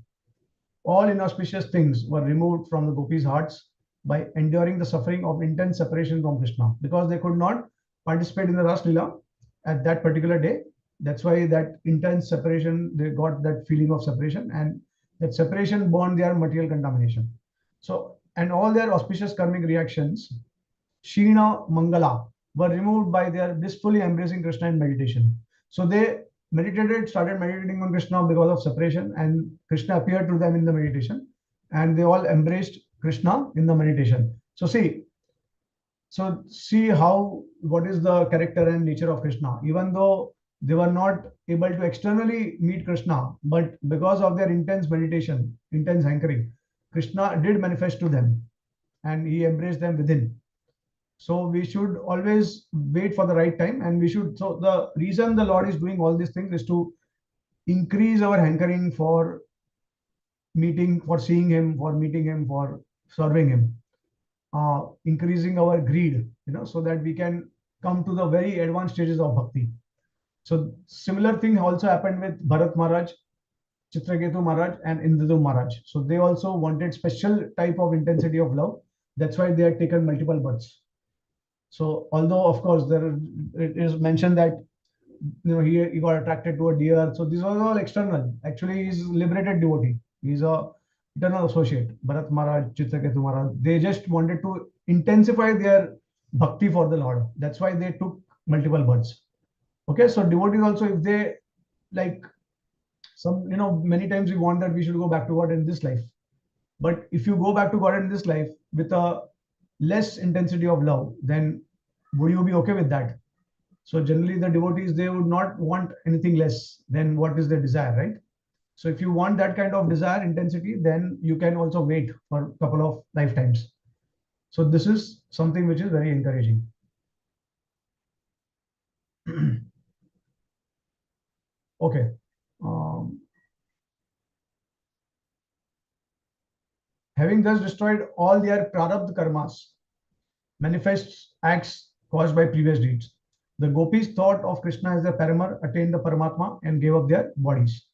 [SPEAKER 5] All inauspicious things were removed from the gopis' hearts by enduring the suffering of intense separation from Krishna, because they could not participate in the Ras Lila at that particular day. That's why that intense separation, they got that feeling of separation, and that separation burned their material contamination. So, and all their auspicious karmic reactions, Shina Mangala, were removed by their blissfully embracing Krishna in meditation. So they started meditating on Krishna because of separation, and Krishna appeared to them in the meditation, and they all embraced Krishna in the meditation. So see how, what is the character and nature of Krishna. Even though they were not able to externally meet Krishna, but because of their intense meditation, intense hankering, Krishna did manifest to them and he embraced them within. So we should always wait for the right time, and we should, so the reason the Lord is doing all these things is to increase our hankering for meeting, for seeing him, for meeting him, for serving him. Increasing our greed, so that we can come to the very advanced stages of bhakti. So similar thing also happened with Bharat Maharaj, Chitraketu Maharaj, and Indradu Maharaj. So they also wanted special type of intensity of love. That's why they had taken multiple births. So although of course it is mentioned that he got attracted to a deer. So these are all external. Actually, he's a liberated devotee. He's a eternal associate. Bharat Maharaj, Chitraketu Maharaj, they just wanted to intensify their bhakti for the Lord. That's why they took multiple births. Okay, so devotees also, if they like some, many times we want that we should go back to God in this life. But if you go back to God in this life with a less intensity of love, then would you be okay with that? So generally the devotees, they would not want anything less than what is their desire, right? So if you want that kind of desire intensity, then you can also wait for a couple of lifetimes. So this is something which is very encouraging. Okay. Having thus destroyed all their prarabdha karmas, manifests acts caused by previous deeds, the gopis thought of Krishna as their paramar, attained the Paramatma, and gave up their bodies.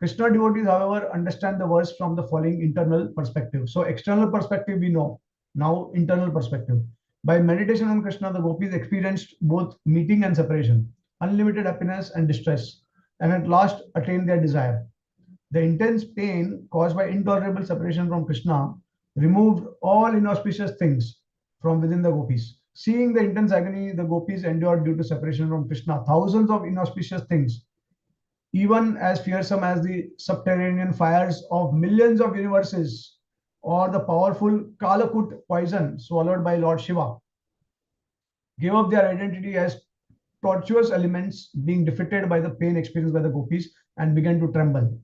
[SPEAKER 5] Krishna devotees, however, understand the verse from the following internal perspective. So external perspective we know. Now internal perspective. By meditation on Krishna, the gopis experienced both meeting and separation, unlimited happiness and distress, and at last attained their desire. The intense pain caused by intolerable separation from Krishna removed all inauspicious things from within the gopis. Seeing the intense agony the gopis endured due to separation from Krishna, thousands of inauspicious things, even as fearsome as the subterranean fires of millions of universes or the powerful Kalakut poison swallowed by Lord Shiva, gave up their identity as tortuous elements being defeated by the pain experienced by the gopis and began to tremble.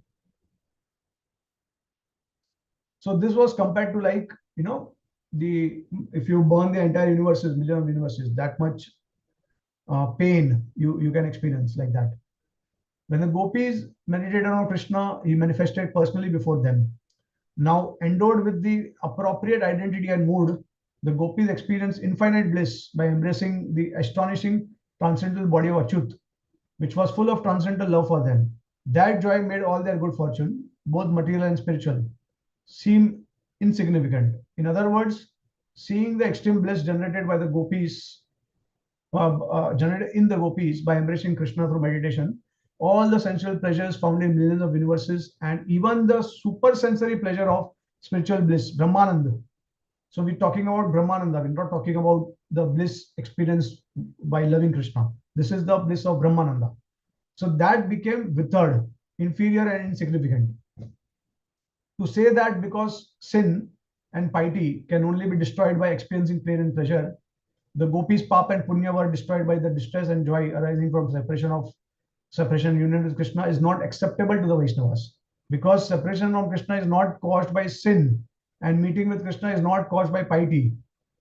[SPEAKER 5] So this was compared to, like, if you burn the entire universes, million of universes, that much pain you can experience like that. When the gopis meditated on Krishna, he manifested personally before them. Now, endowed with the appropriate identity and mood, the gopis experienced infinite bliss by embracing the astonishing transcendental body of Achyut, which was full of transcendental love for them. That joy made all their good fortune, both material and spiritual, seem insignificant. In other words, seeing the extreme bliss generated by the gopis, generated in the gopis by embracing Krishna through meditation, all the sensual pleasures found in millions of universes, and even the super sensory pleasure of spiritual bliss, Brahmananda. So we're talking about Brahmananda. We're not talking about the bliss experienced by loving Krishna. This is the bliss of Brahmananda. So that became withered, inferior, and insignificant. To say that because sin and piety can only be destroyed by experiencing pain and pleasure, the gopis' pap and punya were destroyed by the distress and joy arising from separation union with Krishna, is not acceptable to the Vaishnavas, because separation from Krishna is not caused by sin and meeting with Krishna is not caused by piety.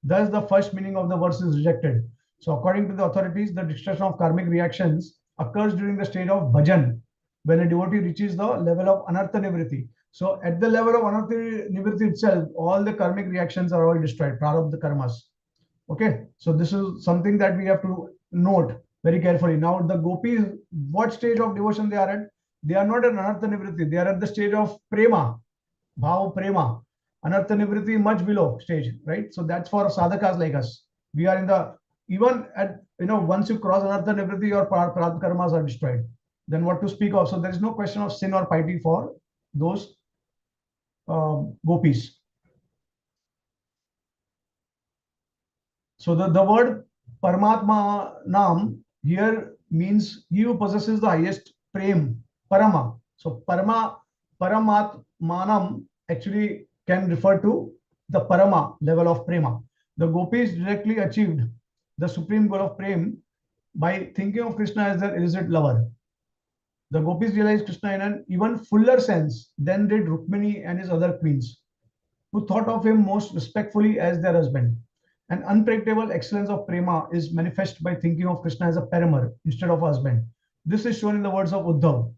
[SPEAKER 5] Thus, the first meaning of the verse is rejected. So, according to the authorities, the destruction of karmic reactions occurs during the state of bhajan, when a devotee reaches the level of anartha nivritti. So, at the level of anartha nivritti itself, all the karmic reactions are all destroyed, prarabdha karmas. Okay, so this is something that we have to note very carefully. Now, the gopis, what stage of devotion they are at? They are not at anartha nivritti. They are at the stage of prema, bhav prema. Anartha nivritti much below stage, right? So that's for sadhakas like us. We are in the, even at, once you cross anartha nivritti, your prarabdha karmas are destroyed. Then what to speak of? So there is no question of sin or piety for those gopis. So the word Paramatma Nam here means he who possesses the highest prem, Parama. So Paramatmanam actually can refer to the Parama level of Prema. The gopis directly achieved the supreme goal of Prem by thinking of Krishna as their illicit lover. The gopis realized Krishna in an even fuller sense than did Rukmini and his other queens, who thought of him most respectfully as their husband. An unpredictable excellence of prema is manifest by thinking of Krishna as a paramar instead of a husband. This is shown in the words of Uddhav.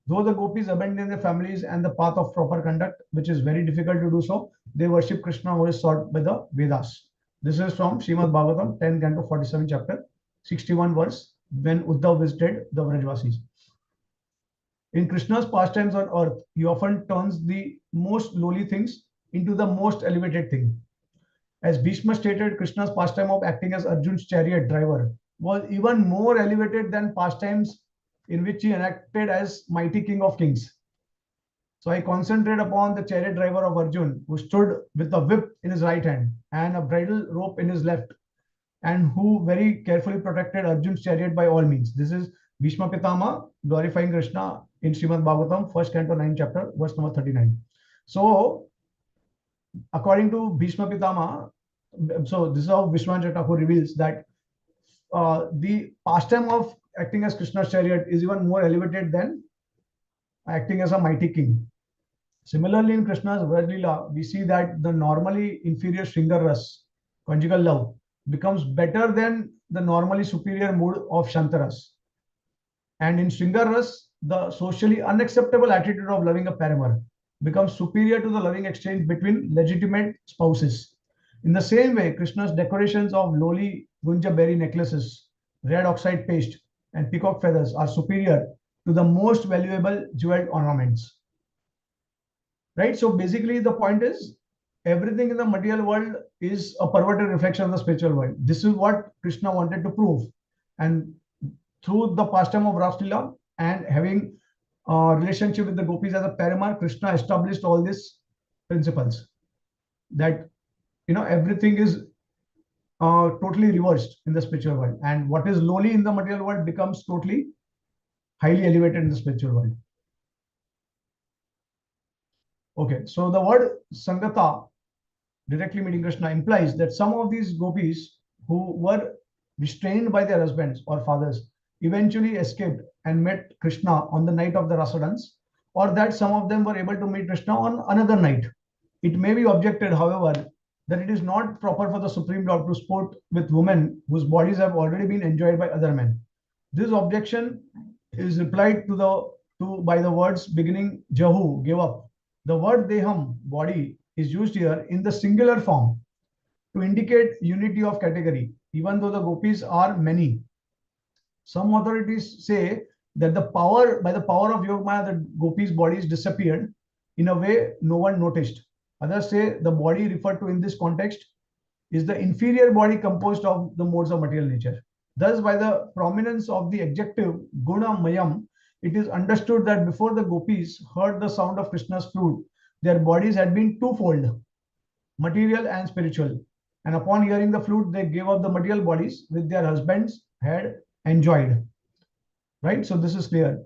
[SPEAKER 5] Though the gopis abandon their families and the path of proper conduct, which is very difficult to do so, they worship Krishna who is sought by the Vedas. This is from Srimad Bhagavatam, 10 canto 47 chapter, 61 verse, when Uddhav visited the Vrajvasis. In Krishna's pastimes on earth, he often turns the most lowly things into the most elevated thing. As Bhishma stated, Krishna's pastime of acting as Arjun's chariot driver was even more elevated than pastimes in which he enacted as mighty king of kings. So I concentrate upon the chariot driver of Arjun, who stood with a whip in his right hand and a bridle rope in his left, and who very carefully protected Arjun's chariot by all means. This is Bhishma Pitama glorifying Krishna in Srimad Bhagavatam, 1st canto 9 chapter, verse number 39. So, according to Bhishma Pitama, so this is how Vishwanath Thakur reveals that the pastime of acting as Krishna's chariot is even more elevated than acting as a mighty king. Similarly, in Krishna's Vraj we see that the normally inferior Shringar Ras, conjugal love, becomes better than the normally superior mood of Shantaras. And in Shringar Ras, the socially unacceptable attitude of loving a paramour becomes superior to the loving exchange between legitimate spouses. In the same way, Krishna's decorations of lowly gunja berry necklaces, red oxide paste, and peacock feathers are superior to the most valuable jeweled ornaments. Right? So basically, the point is everything in the material world is a perverted reflection of the spiritual world. This is what Krishna wanted to prove. And through the pastime of Raslila and having a relationship with the gopis as a paramour, Krishna established all these principles that everything is totally reversed in the spiritual world, and what is lowly in the material world becomes totally highly elevated in the spiritual world. Okay, so the word Sangata, directly meeting Krishna, implies that some of these gopis who were restrained by their husbands or fathers eventually escaped and met Krishna on the night of the Rasa dance, or that some of them were able to meet Krishna on another night. It may be objected, however, that it is not proper for the Supreme Lord to sport with women whose bodies have already been enjoyed by other men. This objection is replied to by the words beginning Jahu, give up. The word Deham, body, is used here in the singular form to indicate unity of category, even though the gopis are many. Some authorities say that by the power of Yogamaya, the gopis' bodies disappeared in a way no one noticed. Others say the body referred to in this context is the inferior body composed of the modes of material nature. Thus, by the prominence of the adjective Guna Mayam, it is understood that before the gopis heard the sound of Krishna's flute, their bodies had been twofold, material and spiritual. And upon hearing the flute, they gave up the material bodies which their husbands had enjoyed. Right? So this is clear.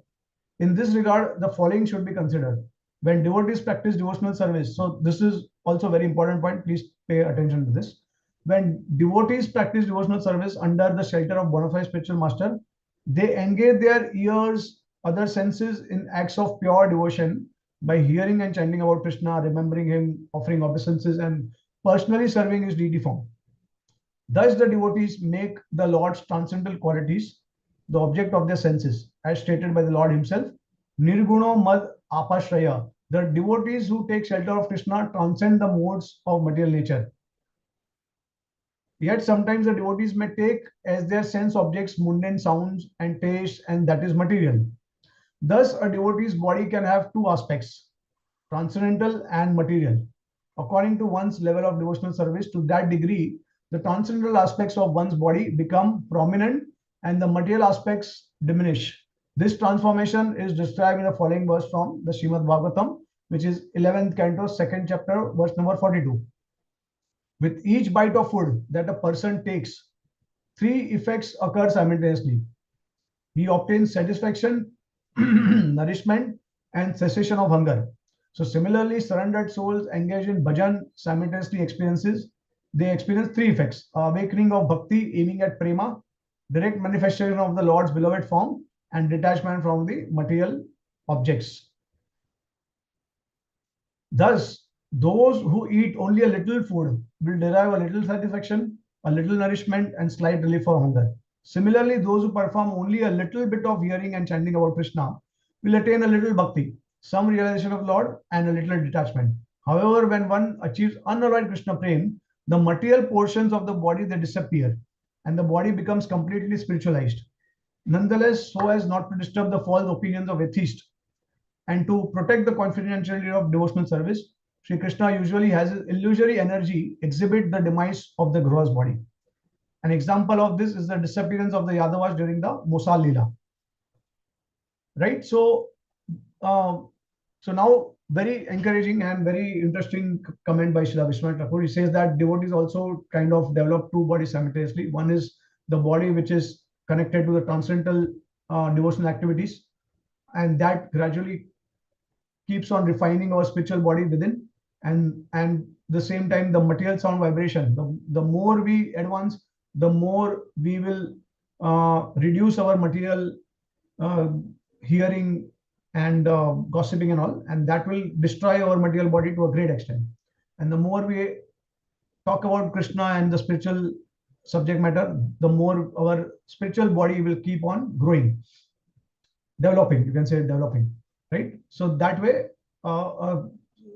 [SPEAKER 5] In this regard, the following should be considered. When devotees practice devotional service, so this is also a very important point, please pay attention to this. When devotees practice devotional service under the shelter of bona fide spiritual master, they engage their ears, other senses in acts of pure devotion by hearing and chanting about Krishna, remembering him, offering obeisances, and personally serving his deity form. Thus, the devotees make the Lord's transcendental qualities the object of their senses, as stated by the Lord himself. Nirguno mad apashraya. The devotees who take shelter of Krishna transcend the modes of material nature. Yet sometimes the devotees may take as their sense objects mundane sounds and tastes, and that is material. Thus, a devotee's body can have two aspects, transcendental and material. According to one's level of devotional service, to that degree, the transcendental aspects of one's body become prominent and the material aspects diminish. This transformation is described in the following verse from the Srimad Bhagavatam, which is 11th canto, 2nd chapter, verse number 42. With each bite of food that a person takes, three effects occur simultaneously. He obtains satisfaction, nourishment, and cessation of hunger. So similarly, surrendered souls engaged in bhajan simultaneously experience three effects: awakening of bhakti aiming at prema, direct manifestation of the Lord's beloved form, and detachment from the material objects. Thus, those who eat only a little food will derive a little satisfaction, a little nourishment, and slight relief for hunger. Similarly, those who perform only a little bit of hearing and chanting about Krishna will attain a little bhakti, some realization of Lord, and a little detachment. However, when one achieves unalloyed Krishna Prema, the material portions of the body they disappear, and the body becomes completely spiritualized. Nonetheless, so as not to disturb the false opinions of atheists and to protect the confidentiality of devotional service, Sri Krishna usually has his illusory energy exhibit the demise of the gross body. An example of this is the disappearance of the Yadavas during the Mosal Leela. Right? So now very encouraging and very interesting comment by Srila Vishwanath Thakur. He says that devotees also kind of develop two bodies simultaneously. One is the body which is connected to the transcendental devotional activities, and that gradually keeps on refining our spiritual body within, and the same time the material sound vibration. The more we advance, the more we will reduce our material hearing and gossiping and all, and that will destroy our material body to a great extent. And the more we talk about Krishna and the spiritual subject matter, the more our spiritual body will keep on growing, developing, you can say developing, right? So that way,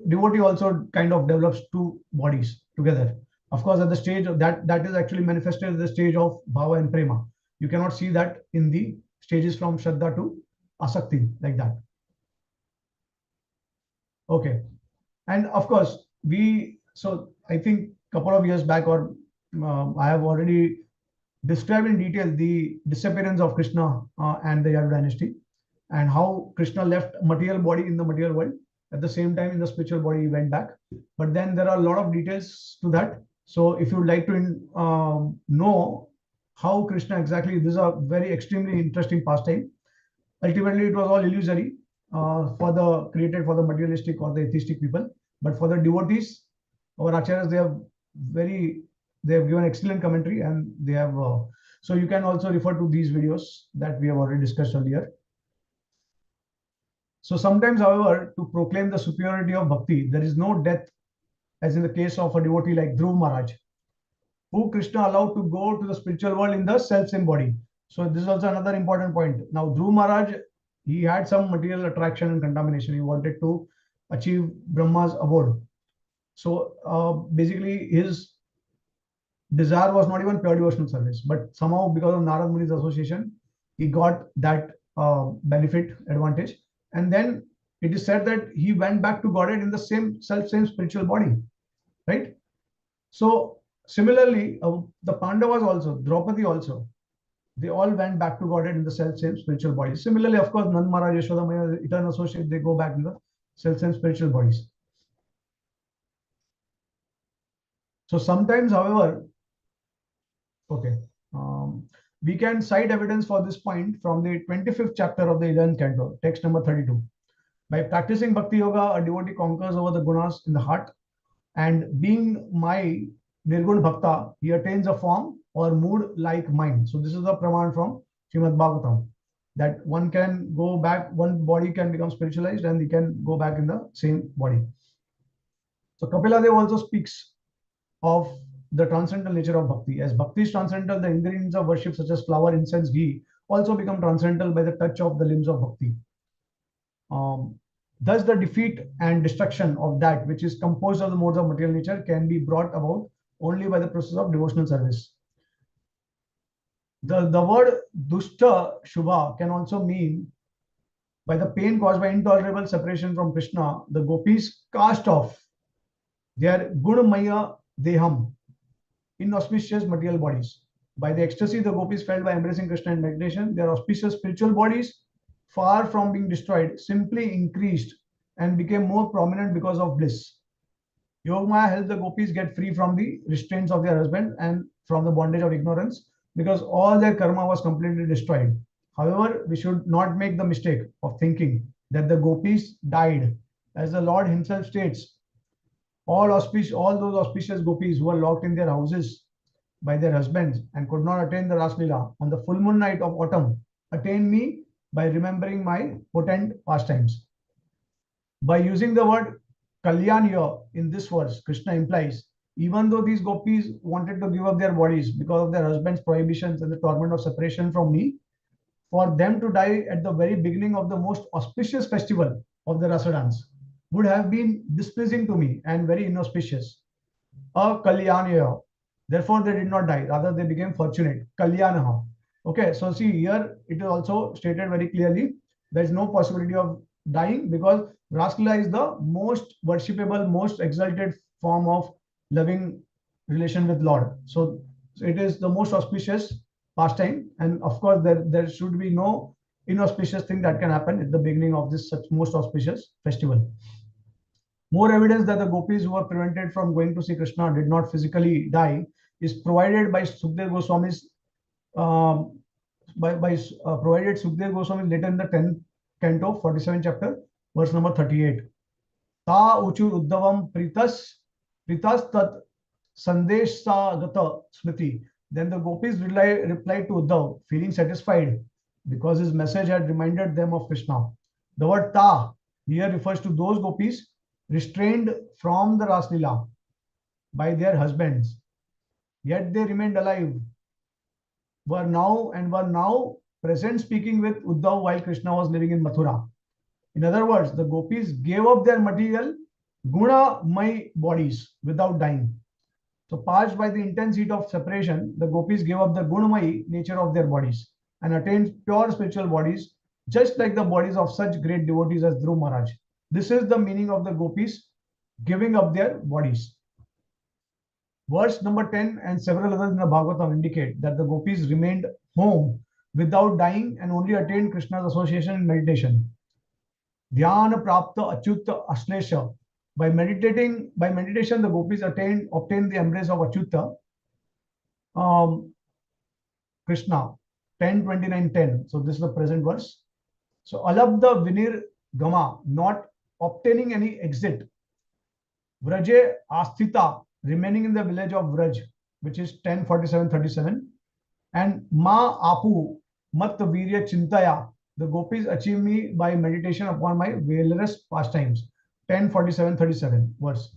[SPEAKER 5] devotee also kind of develops two bodies together. Of course, at the stage of that is actually manifested at the stage of bhava and prema. You cannot see that in the stages from Shraddha to Asakti like that. Okay. And of course, so I think couple of years back, or I have already described in detail the disappearance of Krishna and the Yadu dynasty, and how Krishna left material body in the material world. At the same time, in the spiritual body, he went back. But then there are a lot of details to that. So if you would like to know how Krishna exactly, this is a very extremely interesting pastime. Ultimately, it was all illusory created for the materialistic or the atheistic people. But for the devotees, our acharyas, they have given excellent commentary, and they have. So you can also refer to these videos that we have already discussed earlier. So sometimes, however, to proclaim the superiority of bhakti, there is no death, as in the case of a devotee like Dhruv Maharaj, who Krishna allowed to go to the spiritual world in the self-same body. So this is also another important point. Now, Dhruv Maharaj, he had some material attraction and contamination. He wanted to achieve Brahma's abode. So basically, his desire was not even pure devotional service, but somehow because of Narad Muni's association, he got that benefit, advantage. And then it is said that he went back to Godhead in the same spiritual body, right? So similarly, the Pandavas also, Draupadi also, they all went back to Godhead in the same spiritual body. Similarly, of course, Nand Maharaj, Yashoda Maya, eternal associate, they go back in the same spiritual bodies. So sometimes, however, okay, we can cite evidence for this point from the 25th chapter of the 11th canto, text number 32. By practicing Bhakti Yoga, a devotee conquers over the gunas in the heart, and being my Nirgun Bhakta, he attains a form or mood like mine. So this is the Praman from Srimad Bhagavatam, that one can go back, one body can become spiritualized and he can go back in the same body. So Kapila Dev also speaks of the transcendental nature of bhakti. As bhakti is transcendental, the ingredients of worship such as flower, incense, ghee also become transcendental by the touch of the limbs of bhakti. Thus, the defeat and destruction of that which is composed of the modes of material nature can be brought about only by the process of devotional service. The word dushta shubha can also mean by the pain caused by intolerable separation from Krishna, the gopis cast off their gunamaya deham, inauspicious material bodies. By the ecstasy the gopis felt by embracing Krishna in meditation, their auspicious spiritual bodies, far from being destroyed, simply increased and became more prominent because of bliss. Yogamaya helped the gopis get free from the restraints of their husband and from the bondage of ignorance, because all their karma was completely destroyed. However, we should not make the mistake of thinking that the gopis died. As the Lord himself states, all those auspicious gopis who were locked in their houses by their husbands and could not attain the Ras Leela on the full moon night of autumn attained me by remembering my potent pastimes. By using the word Kalyan here in this verse, Krishna implies, even though these gopis wanted to give up their bodies because of their husband's prohibitions and the torment of separation from me, for them to die at the very beginning of the most auspicious festival of the Rasa dance would have been displeasing to me and very inauspicious. A Kalyanya. Therefore, they did not die. Rather, they became fortunate. Kalyanaha. Okay, so see here, it is also stated very clearly there is no possibility of dying, because Raslila is the most worshipable, most exalted form of loving relation with Lord. So it is the most auspicious pastime, and of course there should be no inauspicious thing that can happen at the beginning of this such most auspicious festival. More evidence that the gopis who were prevented from going to see Krishna did not physically die is provided by Sukdev Goswami's provided Sukdev Goswami later in the 10th canto, 47th chapter, verse number 38. Ta uchu uddhavam pritas tat sandesh sa gata smriti. Then the gopis replied to Uddhav, feeling satisfied because his message had reminded them of Krishna. The word ta here refers to those gopis restrained from the Raslila by their husbands, yet they remained alive, were now present speaking with Uddhav while Krishna was living in Mathura. In other words, the gopis gave up their material guna-may bodies without dying. So parched by the intense heat of separation, the gopis gave up the gunamai nature of their bodies and attained pure spiritual bodies, just like the bodies of such great devotees as Dhruv Maharaj. This is the meaning of the gopis giving up their bodies. Verse number 10 and several others in the Bhagavatam indicate that the gopis remained home without dying and only attained Krishna's association in meditation. Dhyana prapta achyuta aslesha. By meditation, the gopis obtained the embrace of Achyuta, Krishna, 10:29:10. So this is the present verse. So alabdha vinir gama, not obtaining any exit. Vraje asthita, remaining in the village of Vraj, which is 10:47:37. And ma apu mat virya chintaya, the gopis achieve me by meditation upon my valorous pastimes. 10:47:37 verse.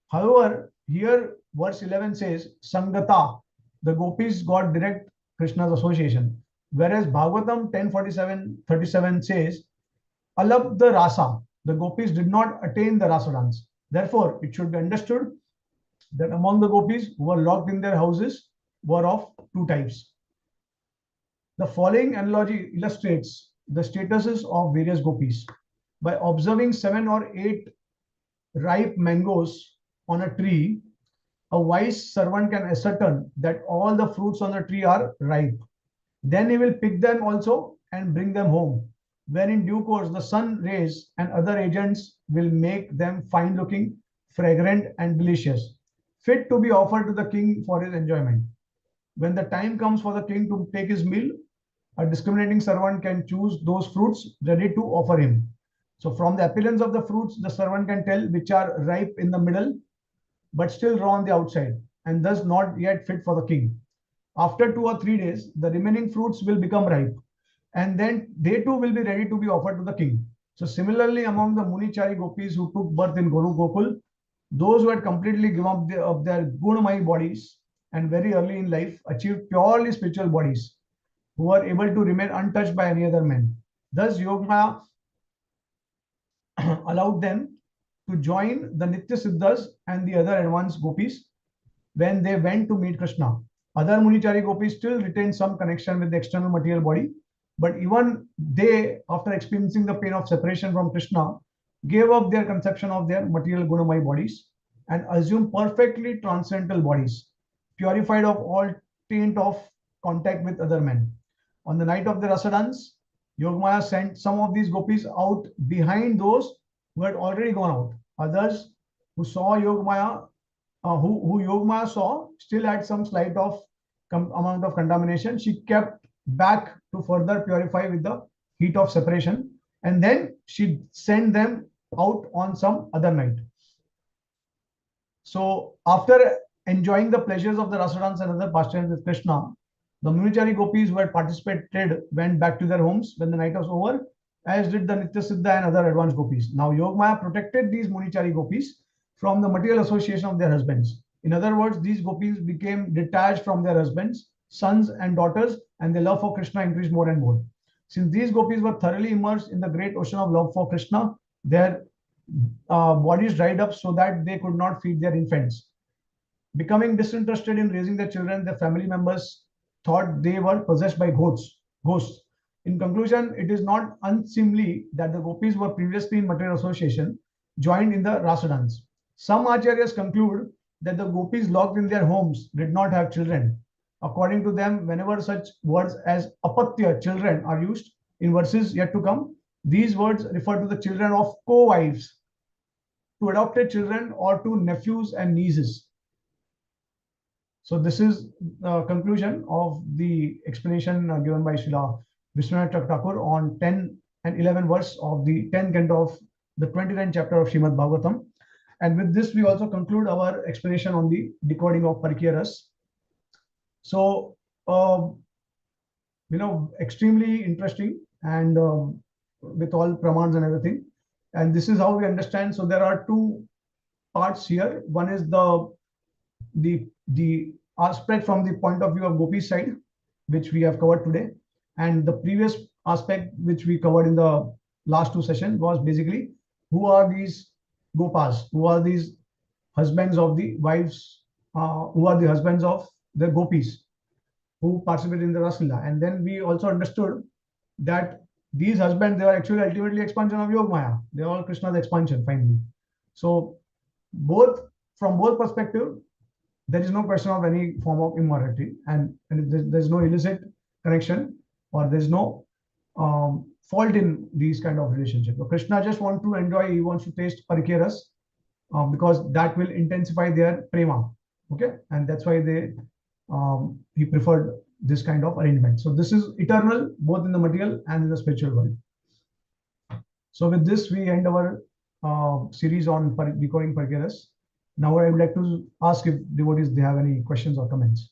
[SPEAKER 5] However, here verse 11 says Sangata, the gopis got direct Krishna's association, whereas Bhagavatam 10:47:37 says Alabdha Rasa, the gopis did not attain the Rasa dance. Therefore, it should be understood that among the gopis who were locked in their houses were of two types. The following analogy illustrates the statuses of various gopis. By observing 7 or 8 ripe mangoes on a tree, a wise servant can ascertain that all the fruits on the tree are ripe. Then he will pick them also and bring them home, where in due course the sun rays and other agents will make them fine looking, fragrant and delicious, fit to be offered to the king for his enjoyment. When the time comes for the king to take his meal, a discriminating servant can choose those fruits ready to offer him. So from the appearance of the fruits, the servant can tell which are ripe in the middle, but still raw on the outside, and thus not yet fit for the king. After 2 or 3 days, the remaining fruits will become ripe, and then they too will be ready to be offered to the king. So similarly, among the Munichari gopis who took birth in Guru Gokul, those who had completely given up their gunamai bodies and very early in life achieved purely spiritual bodies, who were able to remain untouched by any other man. Thus, Yogmaya allowed them to join the Nitya Siddhas and the other advanced gopis when they went to meet Krishna. Other Munichari gopis still retained some connection with the external material body, but even they, after experiencing the pain of separation from Krishna, gave up their conception of their material gunamai bodies and assumed perfectly transcendental bodies, purified of all taint of contact with other men. On the night of the Rasa dance, Yogmaya sent some of these gopis out behind those who had already gone out. Others who saw Yogmaya, who Yogmaya saw, still had some slight of amount of contamination. She kept back to further purify with the heat of separation, and then she sent them out on some other night. So after enjoying the pleasures of the Rasa dance and other pastimes with Krishna, the Munichari gopis who had participated went back to their homes when the night was over, as did the Nitya Siddha and other advanced gopis. Now Yogmaya protected these Munichari gopis from the material association of their husbands. In other words, these gopis became detached from their husbands, sons and daughters, and their love for Krishna increased more and more. Since these gopis were thoroughly immersed in the great ocean of love for Krishna, their bodies dried up so that they could not feed their infants. Becoming disinterested in raising their children, their family members thought they were possessed by ghosts. In conclusion, it is not unseemly that the gopis were previously in material association, joined in the Rasa dance. Some acharyas conclude that the gopis locked in their homes did not have children. According to them, whenever such words as apatya, children, are used in verses yet to come, these words refer to the children of co-wives, to adopted children, or to nephews and nieces. So this is the conclusion of the explanation given by Srila Vishwanath Thakur on 10 and 11 verse of the 10th canto of the 29th chapter of Srimad Bhagavatam. And with this, we also conclude our explanation on the decoding of Parikya Ras. So, extremely interesting and with all pramans and everything. And this is how we understand. So there are two parts here. One is the aspect from the point of view of Gopi's side, which we have covered today. And the previous aspect, which we covered in the last two sessions, was basically who are these Gopas, who are these husbands of the wives, who are the husbands of the Gopis, who participate in the Raslila. And then we also understood that these husbands, they are actually ultimately expansion of Yog Maya. They are all Krishna's expansion finally. So both, from both perspective, there is no question of any form of immorality, and there's no illicit connection, or there's no fault in these kind of relationships. So Krishna just wants to enjoy, he wants to taste parikeras, because that will intensify their prema. Okay, and that's why he preferred this kind of arrangement. So this is eternal, both in the material and in the spiritual world. So with this, we end our series on decoding parikeras. Now I would like to ask if devotees, they have any questions or comments.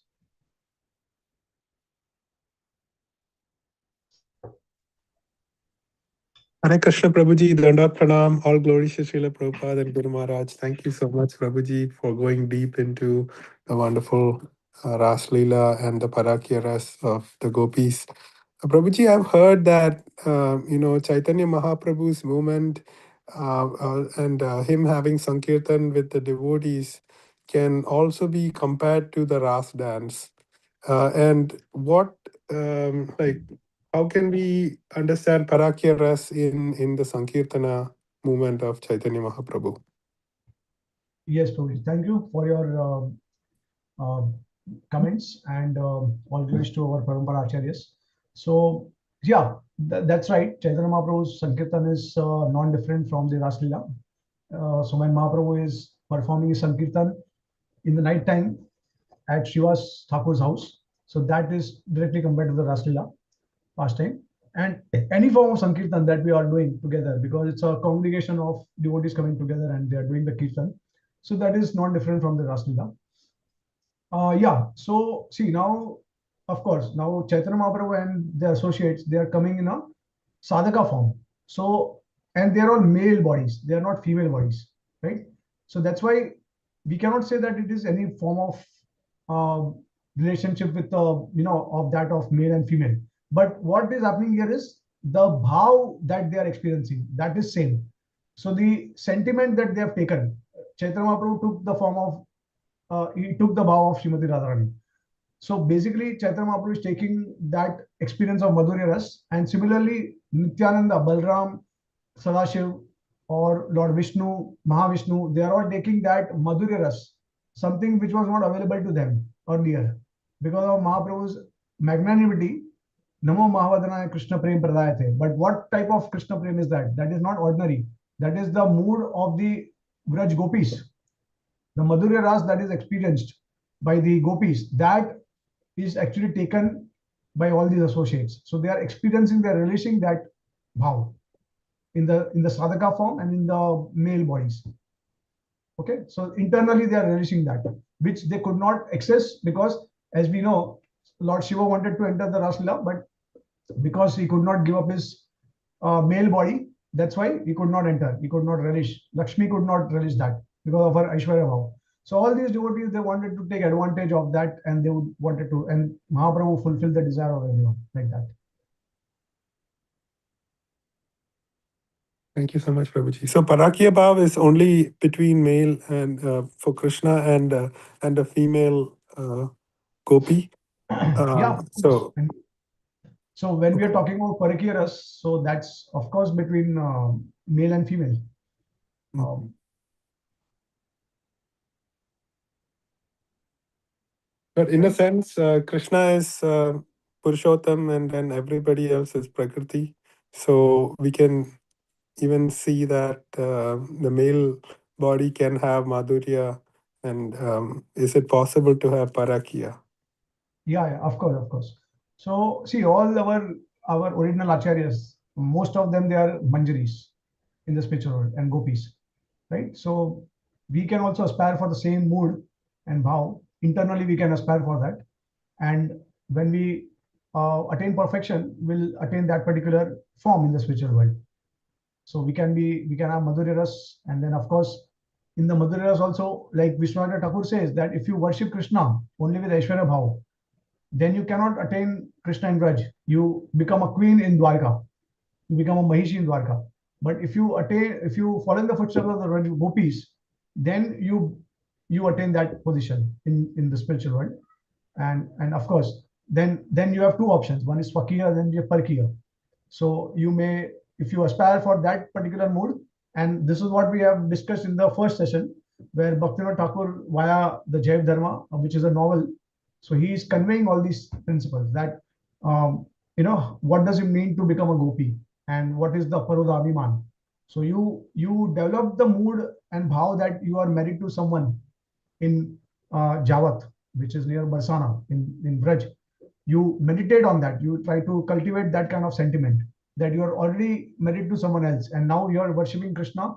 [SPEAKER 1] Hare Krishna Prabhuji, Dandat Pranam, all glories to Srila Prabhupada and Guru Maharaj. Thank you so much, Prabhuji, for going deep into the wonderful Ras Leela and the Parakya Ras of the Gopis. Prabhuji, I've heard that, Chaitanya Mahaprabhu's movement and him having Sankirtan with the devotees can also be compared to the Ras dance. And what, how can we understand Parakya Ras in the Sankirtana movement of Chaitanya Mahaprabhu?
[SPEAKER 5] Yes, Prabhuji. Thank you for your comments, and all glories to our Parampara Acharyas. So, yeah, that's right. Chaitanya Mahaprabhu's Sankirtan is non-different from the Ras Leela. So when Mahaprabhu is performing his Sankirtan in the night time at Shiva's Thakur's house, so that is directly compared to the Ras Leela pastime. And any form of Sankirtan that we are doing together, because it's a congregation of devotees coming together and they are doing the Kirtan. So that is not different from the Ras Leela. Yeah, so see now, of course, now Chaitanya Mahaprabhu and the associates, they are coming in a sadhaka form. So, and they are all male bodies, they are not female bodies, right? So that's why we cannot say that it is any form of relationship with of that of male and female. But what is happening here is the bhav that they are experiencing, that is same. So the sentiment that they have taken, Chaitanya Mahaprabhu took the form of he took the bhav of Srimati Radharani. So basically, Chaitanya Mahaprabhu is taking that experience of Madhurya Ras, and similarly, Nityananda, Balram, Sadashiv, or Lord Vishnu, Mahavishnu, they are all taking that Madhurya Ras, something which was not available to them earlier. Because of Mahaprabhu's magnanimity, Namo Mahavadana Krishna Prem Pradayate. But what type of Krishna Prem is that? That is not ordinary. That is the mood of the Vraj Gopis. The Madhurya Ras that is experienced by the Gopis, that is actually taken by all these associates. So they are experiencing, they are relishing that bhav in the sadhaka form and in the male bodies. Okay, so internally they are relishing that, which they could not access because, as we know, Lord Shiva wanted to enter the Ras Leela, but because he could not give up his male body, that's why he could not enter. He could not relish. Lakshmi could not relish that because of her Aishwarya Bhav. So all these devotees, they wanted to take advantage of that, and they wanted to, and Mahaprabhu fulfilled the desire of everyone like that.
[SPEAKER 1] Thank you so much, Prabhuji. So Parakya Bhav is only between male and for Krishna and a female gopi.
[SPEAKER 5] Yeah.
[SPEAKER 1] So
[SPEAKER 5] when we are talking about Parakya Ras, so that's of course between male and female.
[SPEAKER 1] But in a sense, Krishna is Purushottam, and then everybody else is Prakriti. So we can even see that the male body can have Madhurya, and is it possible to have Parakya?
[SPEAKER 5] Yeah, of course. So see, all our original acharyas, most of them, they are manjaris in the spiritual world and gopis, right? So we can also aspire for the same mood and bhav. Internally, we can aspire for that. And when we attain perfection will attain that particular form in the spiritual world. So we can have Madhurya Ras, and then of course in the Madhurya Ras also, like Vishwanath Thakur says, that if you worship Krishna only with Aishwarya Bhav, then you cannot attain Krishna in Braj. You become a queen in Dwarka, you become a Mahishi in Dwarka. But if you follow in the footsteps of the gopis, then you attain that position in the spiritual world. And of course, then you have two options. One is Fakiya, then you have Parkiya. So you may, if you aspire for that particular mood, and this is what we have discussed in the first session, where Bhaktivinoda Thakur, via the Jaiv Dharma, which is a novel, so he is conveying all these principles that, what does it mean to become a gopi, and what is the Parudabhiman. So you develop the mood and bhav that you are married to someone in Javat, which is near Barsana in Braj. You meditate on that. You try to cultivate that kind of sentiment that you are already married to someone else, and now you are worshipping Krishna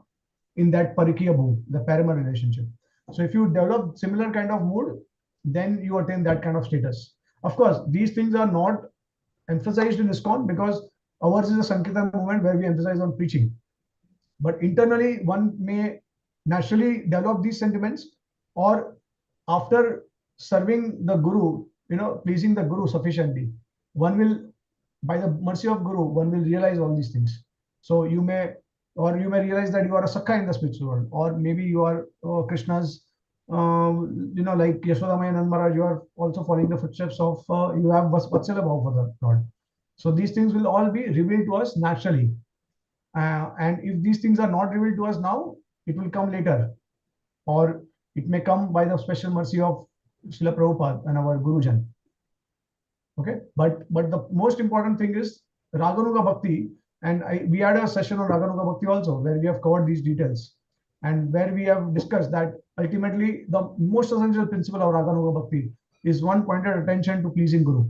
[SPEAKER 5] in that Parikiya Bhu, the Prema relationship. So if you develop similar kind of mood, then you attain that kind of status. Of course, these things are not emphasized in ISKCON because ours is a Sankirtan movement where we emphasize on preaching. But internally, one may naturally develop these sentiments, or after serving the Guru, pleasing the Guru sufficiently, one will, by the mercy of Guru, one will realize all these things. So you may realize that you are a Sakha in the spiritual world, or maybe you are Krishna's, like Yashodamaya and Maharaj, you are also following the footsteps of, you have Vatsala Bhav for the Lord. So these things will all be revealed to us naturally. And if these things are not revealed to us now, it will come later, or it may come by the special mercy of Srila Prabhupada and our Gurujan. Okay, but the most important thing is Raganuga Bhakti, and we had a session on Raganuga Bhakti also, where we have covered these details, and where we have discussed that ultimately the most essential principle of Raganuga Bhakti is one pointed attention to pleasing Guru.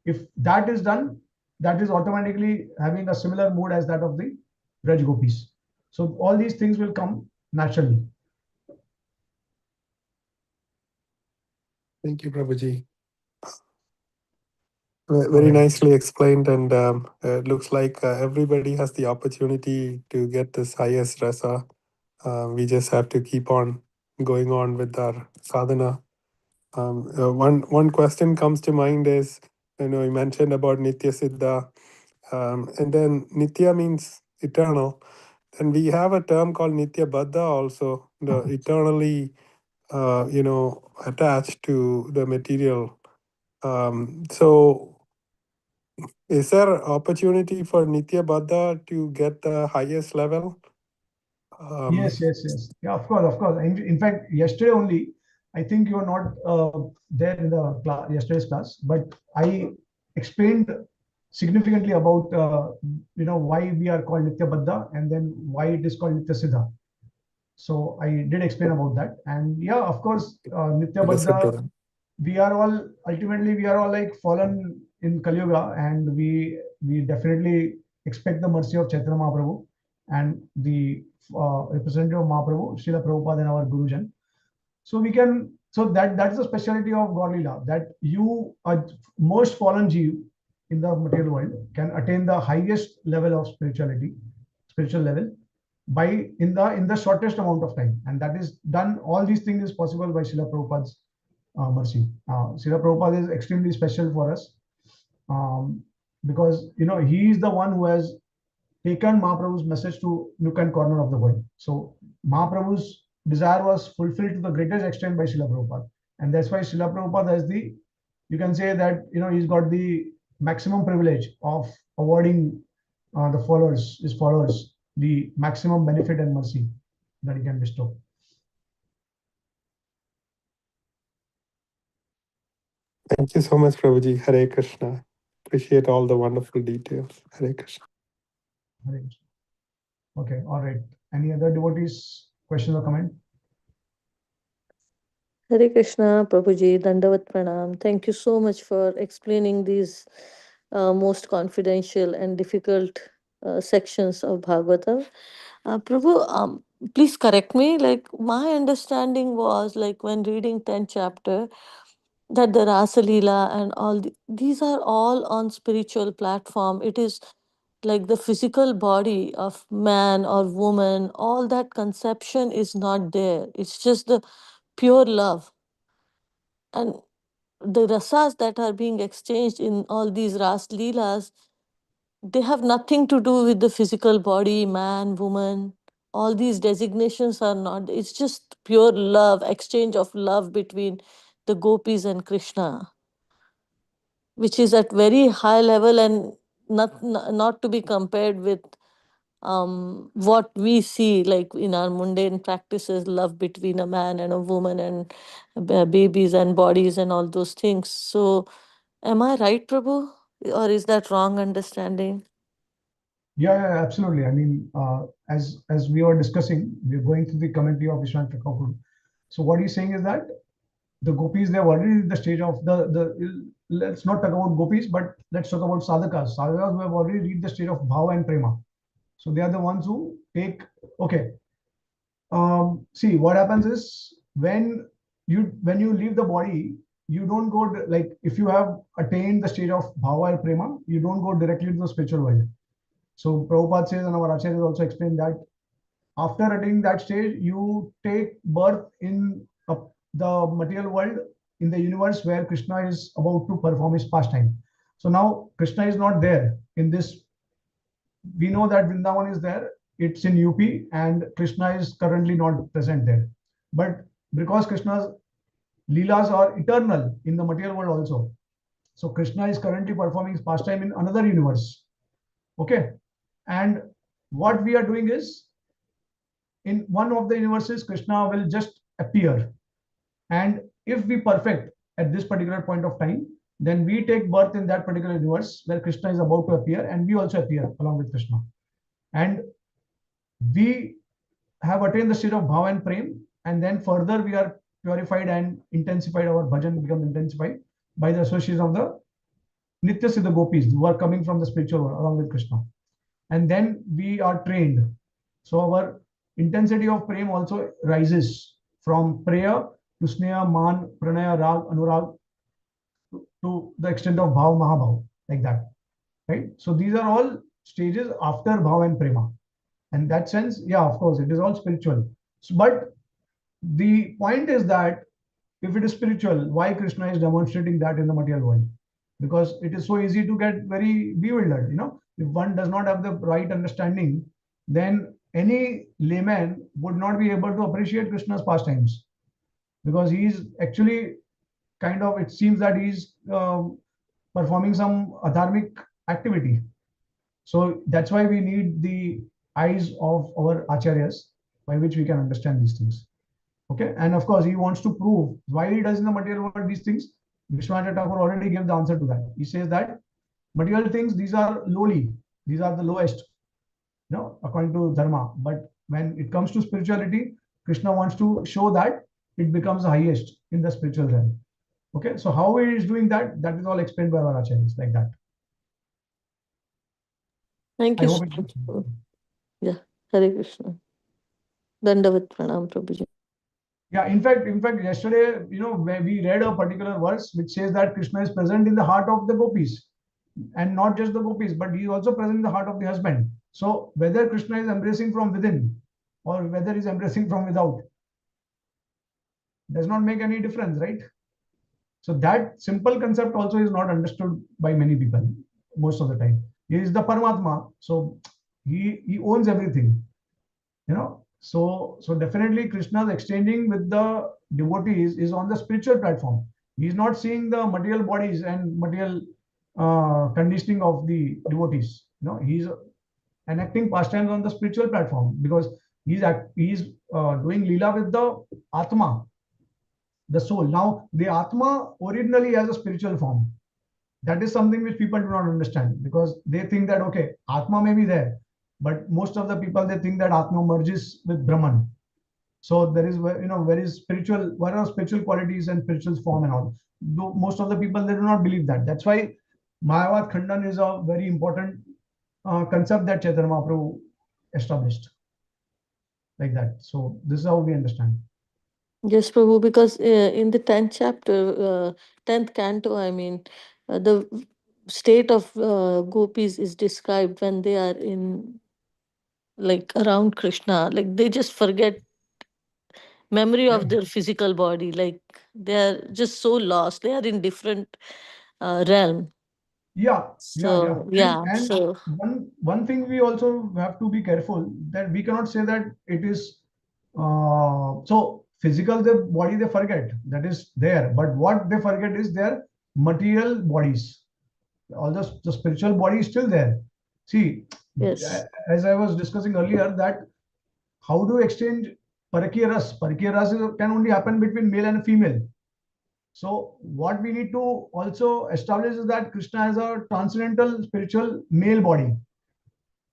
[SPEAKER 5] If that is done, that is automatically having a similar mood as that of the Braj Gopis. So all these things will come naturally.
[SPEAKER 1] Thank you, Prabhuji. Very nicely explained, and it looks like everybody has the opportunity to get this highest rasa. We just have to keep on going on with our sadhana. One question comes to mind is, you mentioned about Nitya Siddha, and then Nitya means eternal. And we have a term called Nitya Baddha also, the eternally, attached to the material. So is there opportunity for Nitya Baddha to get the highest level?
[SPEAKER 5] Yes. Yeah, of course. In fact, yesterday only, I think you were not there in the yesterday's class, but I explained significantly about why we are called Nitya Baddha, and then why it is called Nitya Siddha. So I did explain about that, and yeah, of course, Nitya Baddha, we are all like fallen in Kali Yuga, and we definitely expect the mercy of Chaitanya Mahaprabhu and the representative of Mahaprabhu, Srila Prabhupada and our Gurujan. So that's the speciality of Gaur Leela, that you are most fallen Jeev in the material world can attain the highest level of spiritual level by in the shortest amount of time, and that is done. All these things is possible by Srila Prabhupada's mercy. Srila Prabhupada is extremely special for us, because he is the one who has taken Mahaprabhu's message to nook and corner of the world. So Mahaprabhu's desire was fulfilled to the greatest extent by Srila Prabhupada, and that's why Srila Prabhupada has you can say that he's got the maximum privilege of awarding his followers, the maximum benefit and mercy that he can bestow.
[SPEAKER 1] Thank you so much, Prabhuji. Hare Krishna. Appreciate all the wonderful details. Hare Krishna.
[SPEAKER 5] Hare Krishna. Okay, all right. Any other devotees, question or comment?
[SPEAKER 6] Hare Krishna, Prabhuji, Dandavat Pranam. Thank you so much for explaining these most confidential and difficult sections of Bhagavatam. Prabhu, please correct me. Like, my understanding was, like, when reading 10th chapter, that the Rasa Leela and all these are all on spiritual platform. It is like the physical body of man or woman, all that conception is not there. It's just the pure love. And the rasas that are being exchanged in all these Ras Leelas, they have nothing to do with the physical body, man, woman. All these designations are not, it's just pure love, exchange of love between the gopis and Krishna, which is at very high level and not to be compared with what we see like in our mundane practices, love between a man and a woman and babies and bodies and all those things. So am I right, Prabhu? Or is that wrong understanding?
[SPEAKER 5] Yeah, absolutely. I mean, as we were discussing, we're going through the commentary of Vishwanath Thakur. So what he's saying is that the gopis, they have already reached the stage of the let's not talk about gopis, but let's talk about sadhakas. Sadhakas who have already reached the stage of bhava and prema. So they are the ones who take, okay. See, what happens is when you leave the body, you don't go like if you have attained the stage of bhava or prema, you don't go directly to the spiritual world. So Prabhupada says, and our Acharyas also explained that after attaining that stage, you take birth in the material world, in the universe where Krishna is about to perform his pastime. So now Krishna is not there in this. We know that Vrindavan is there, it's in UP, and Krishna is currently not present there. But because Krishna's Leelas are eternal in the material world also, so Krishna is currently performing his pastime in another universe. Okay. And what we are doing is, in one of the universes, Krishna will just appear. And if we perfect at this particular point of time, then we take birth in that particular universe where Krishna is about to appear, and we also appear along with Krishna. And we have attained the state of bhava and prem, and then further we are purified and intensified. Our bhajan becomes intensified by the association of the Nitya Siddha gopis who are coming from the spiritual world along with Krishna. And then we are trained. So our intensity of prem also rises from prayer to sneha, man, pranaya, rag, anurag, to the extent of bhav, mahabhav, like that. Right? So these are all stages after bhav and prema. And that sense, yeah, of course, it is all spiritual. So, but the point is that if it is spiritual, why Krishna is demonstrating that in the material world? Because it is so easy to get very bewildered. If one does not have the right understanding, then any layman would not be able to appreciate Krishna's pastimes, because he is actually kind of, it seems that he's performing some adharmic activity. So that's why we need the eyes of our acharyas by which we can understand these things. Okay, and of course he wants to prove why he does in the material world these things. Vishwanath Thakur already gave the answer to that. He says that material things, these are lowly, these are the lowest, according to dharma. But when it comes to spirituality, Krishna wants to show that it becomes the highest in the spiritual realm. Okay, so how he is doing that, that is all explained by our acharyas like that.
[SPEAKER 6] Thank
[SPEAKER 5] I
[SPEAKER 6] you
[SPEAKER 5] hope
[SPEAKER 6] so
[SPEAKER 5] it
[SPEAKER 6] much, Prabhu. Yeah, Hare Krishna. Dandavat Pranam, Prabhuji.
[SPEAKER 5] Yeah, in fact, yesterday, where we read a particular verse which says that Krishna is present in the heart of the gopis, and not just the gopis, but he is also present in the heart of the husband. So whether Krishna is embracing from within or whether he's embracing from without does not make any difference, right? So that simple concept also is not understood by many people most of the time. He is the Paramatma, so he owns everything. So definitely Krishna's exchanging with the devotees is on the spiritual platform. He's not seeing the material bodies and material conditioning of the devotees. He's enacting pastimes on the spiritual platform, because he's doing lila with the atma, the soul. Now the atma originally has a spiritual form. That is something which people do not understand, because they think that, okay, atma may be there, but most of the people, they think that atma merges with brahman. So there is, very spiritual, what are spiritual qualities and spiritual form and all. Though most of the people, they do not believe that. That's why Mayavad Khandan is a very important concept that Chaitanya Mahaprabhu established like that. So this is how we understand.
[SPEAKER 6] Yes, Prabhu, because in the 10th chapter, 10th canto, I mean, the state of gopis is described when they are in, like, around Krishna. Like, they just forget memory of their physical body. Like, they are just so lost. They are in different realm.
[SPEAKER 5] Yeah.
[SPEAKER 6] So, yeah.
[SPEAKER 5] And
[SPEAKER 6] So,
[SPEAKER 5] one thing we also have to be careful, that we cannot say that it is so physical, the body they forget, that is there, but what they forget is their material bodies. Although the spiritual body is still there. See,
[SPEAKER 6] yes.
[SPEAKER 5] as I was discussing earlier, that how do you exchange Parakiya Ras? Parakiya Ras can only happen between male and female. So what we need to also establish is that Krishna has a transcendental spiritual male body,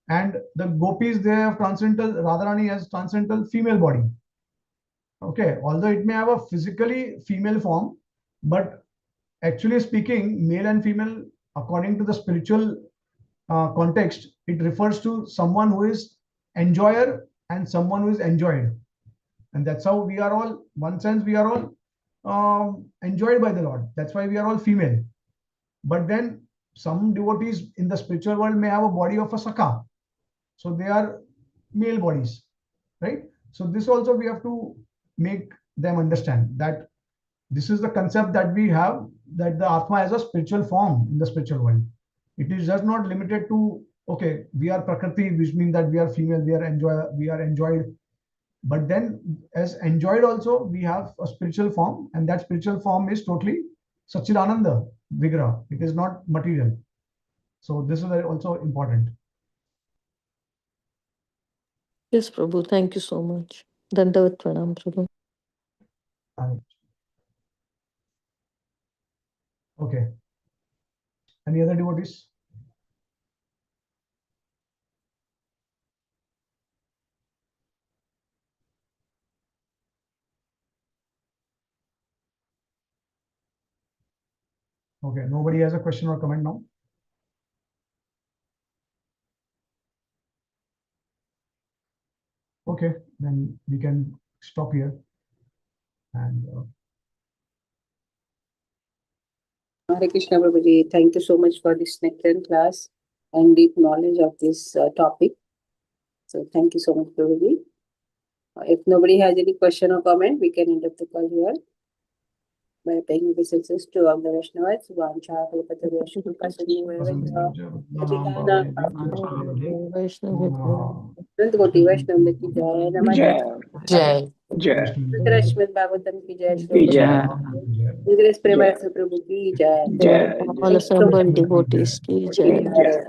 [SPEAKER 5] and the gopis, they have transcendental, Radharani has transcendental female body. Okay, although it may have a physically female form, but actually speaking, male and female, according to the spiritual context, it refers to someone who is enjoyer and someone who is enjoyed. And that's how we are all, one sense, we are all enjoyed by the Lord. That's why we are all female. But then some devotees in the spiritual world may have a body of a Sakha. So they are male bodies, right? So this also we have to make them understand that this is the concept that we have, that the Atma has a spiritual form in the spiritual world. It is just not limited to, okay, we are Prakriti, which means that we are female, we are enjoyed. But then as enjoyed also, we have a spiritual form, and that spiritual form is totally Satchidananda Vigraha. It is not material. So this is also important.
[SPEAKER 6] Yes, Prabhu. Thank you so much. Dandavat Pranam, Prabhu.
[SPEAKER 5] Okay. Any other devotees? Okay, nobody has a question or comment now? Okay, then we can stop here. And
[SPEAKER 7] Hare Krishna Prabhuji, thank you so much for this excellent class and deep knowledge of this topic. So thank you so much, Prabhuji. If nobody has any question or comment, we can end up the call here by paying obeisances to all the Vaishnavas. Vancha Kalpatarushya Koti Vaishnava ki jai, Namaste.
[SPEAKER 6] Jai.
[SPEAKER 8] Jai.
[SPEAKER 7] Srimad Bhagavatam ki jai,
[SPEAKER 8] Jai.
[SPEAKER 7] Shri Prema Prabhu ki jai.
[SPEAKER 8] Jai.
[SPEAKER 6] All assembled devotees ki jai.
[SPEAKER 8] Jai.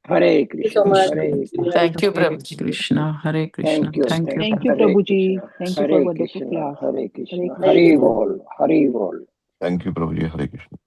[SPEAKER 8] Hare
[SPEAKER 7] Thank you so
[SPEAKER 8] Krishna.
[SPEAKER 7] much.
[SPEAKER 8] Hare Krishna.
[SPEAKER 6] Thank you,
[SPEAKER 9] Hare
[SPEAKER 6] Prabhu.
[SPEAKER 9] Krishna, Hare Krishna.
[SPEAKER 8] Thank you.
[SPEAKER 9] Thank you.
[SPEAKER 10] Thank you,
[SPEAKER 8] Hare
[SPEAKER 10] Prabhuji.
[SPEAKER 8] Krishna.
[SPEAKER 10] Thank you for
[SPEAKER 8] Hare
[SPEAKER 10] wonderful
[SPEAKER 8] Krishna.
[SPEAKER 10] class.
[SPEAKER 8] Hare Krishna.
[SPEAKER 7] Hare
[SPEAKER 8] Hare
[SPEAKER 7] Krishna.
[SPEAKER 8] Bol. Hare Bol.
[SPEAKER 3] Thank you, Prabhuji. Hare Krishna.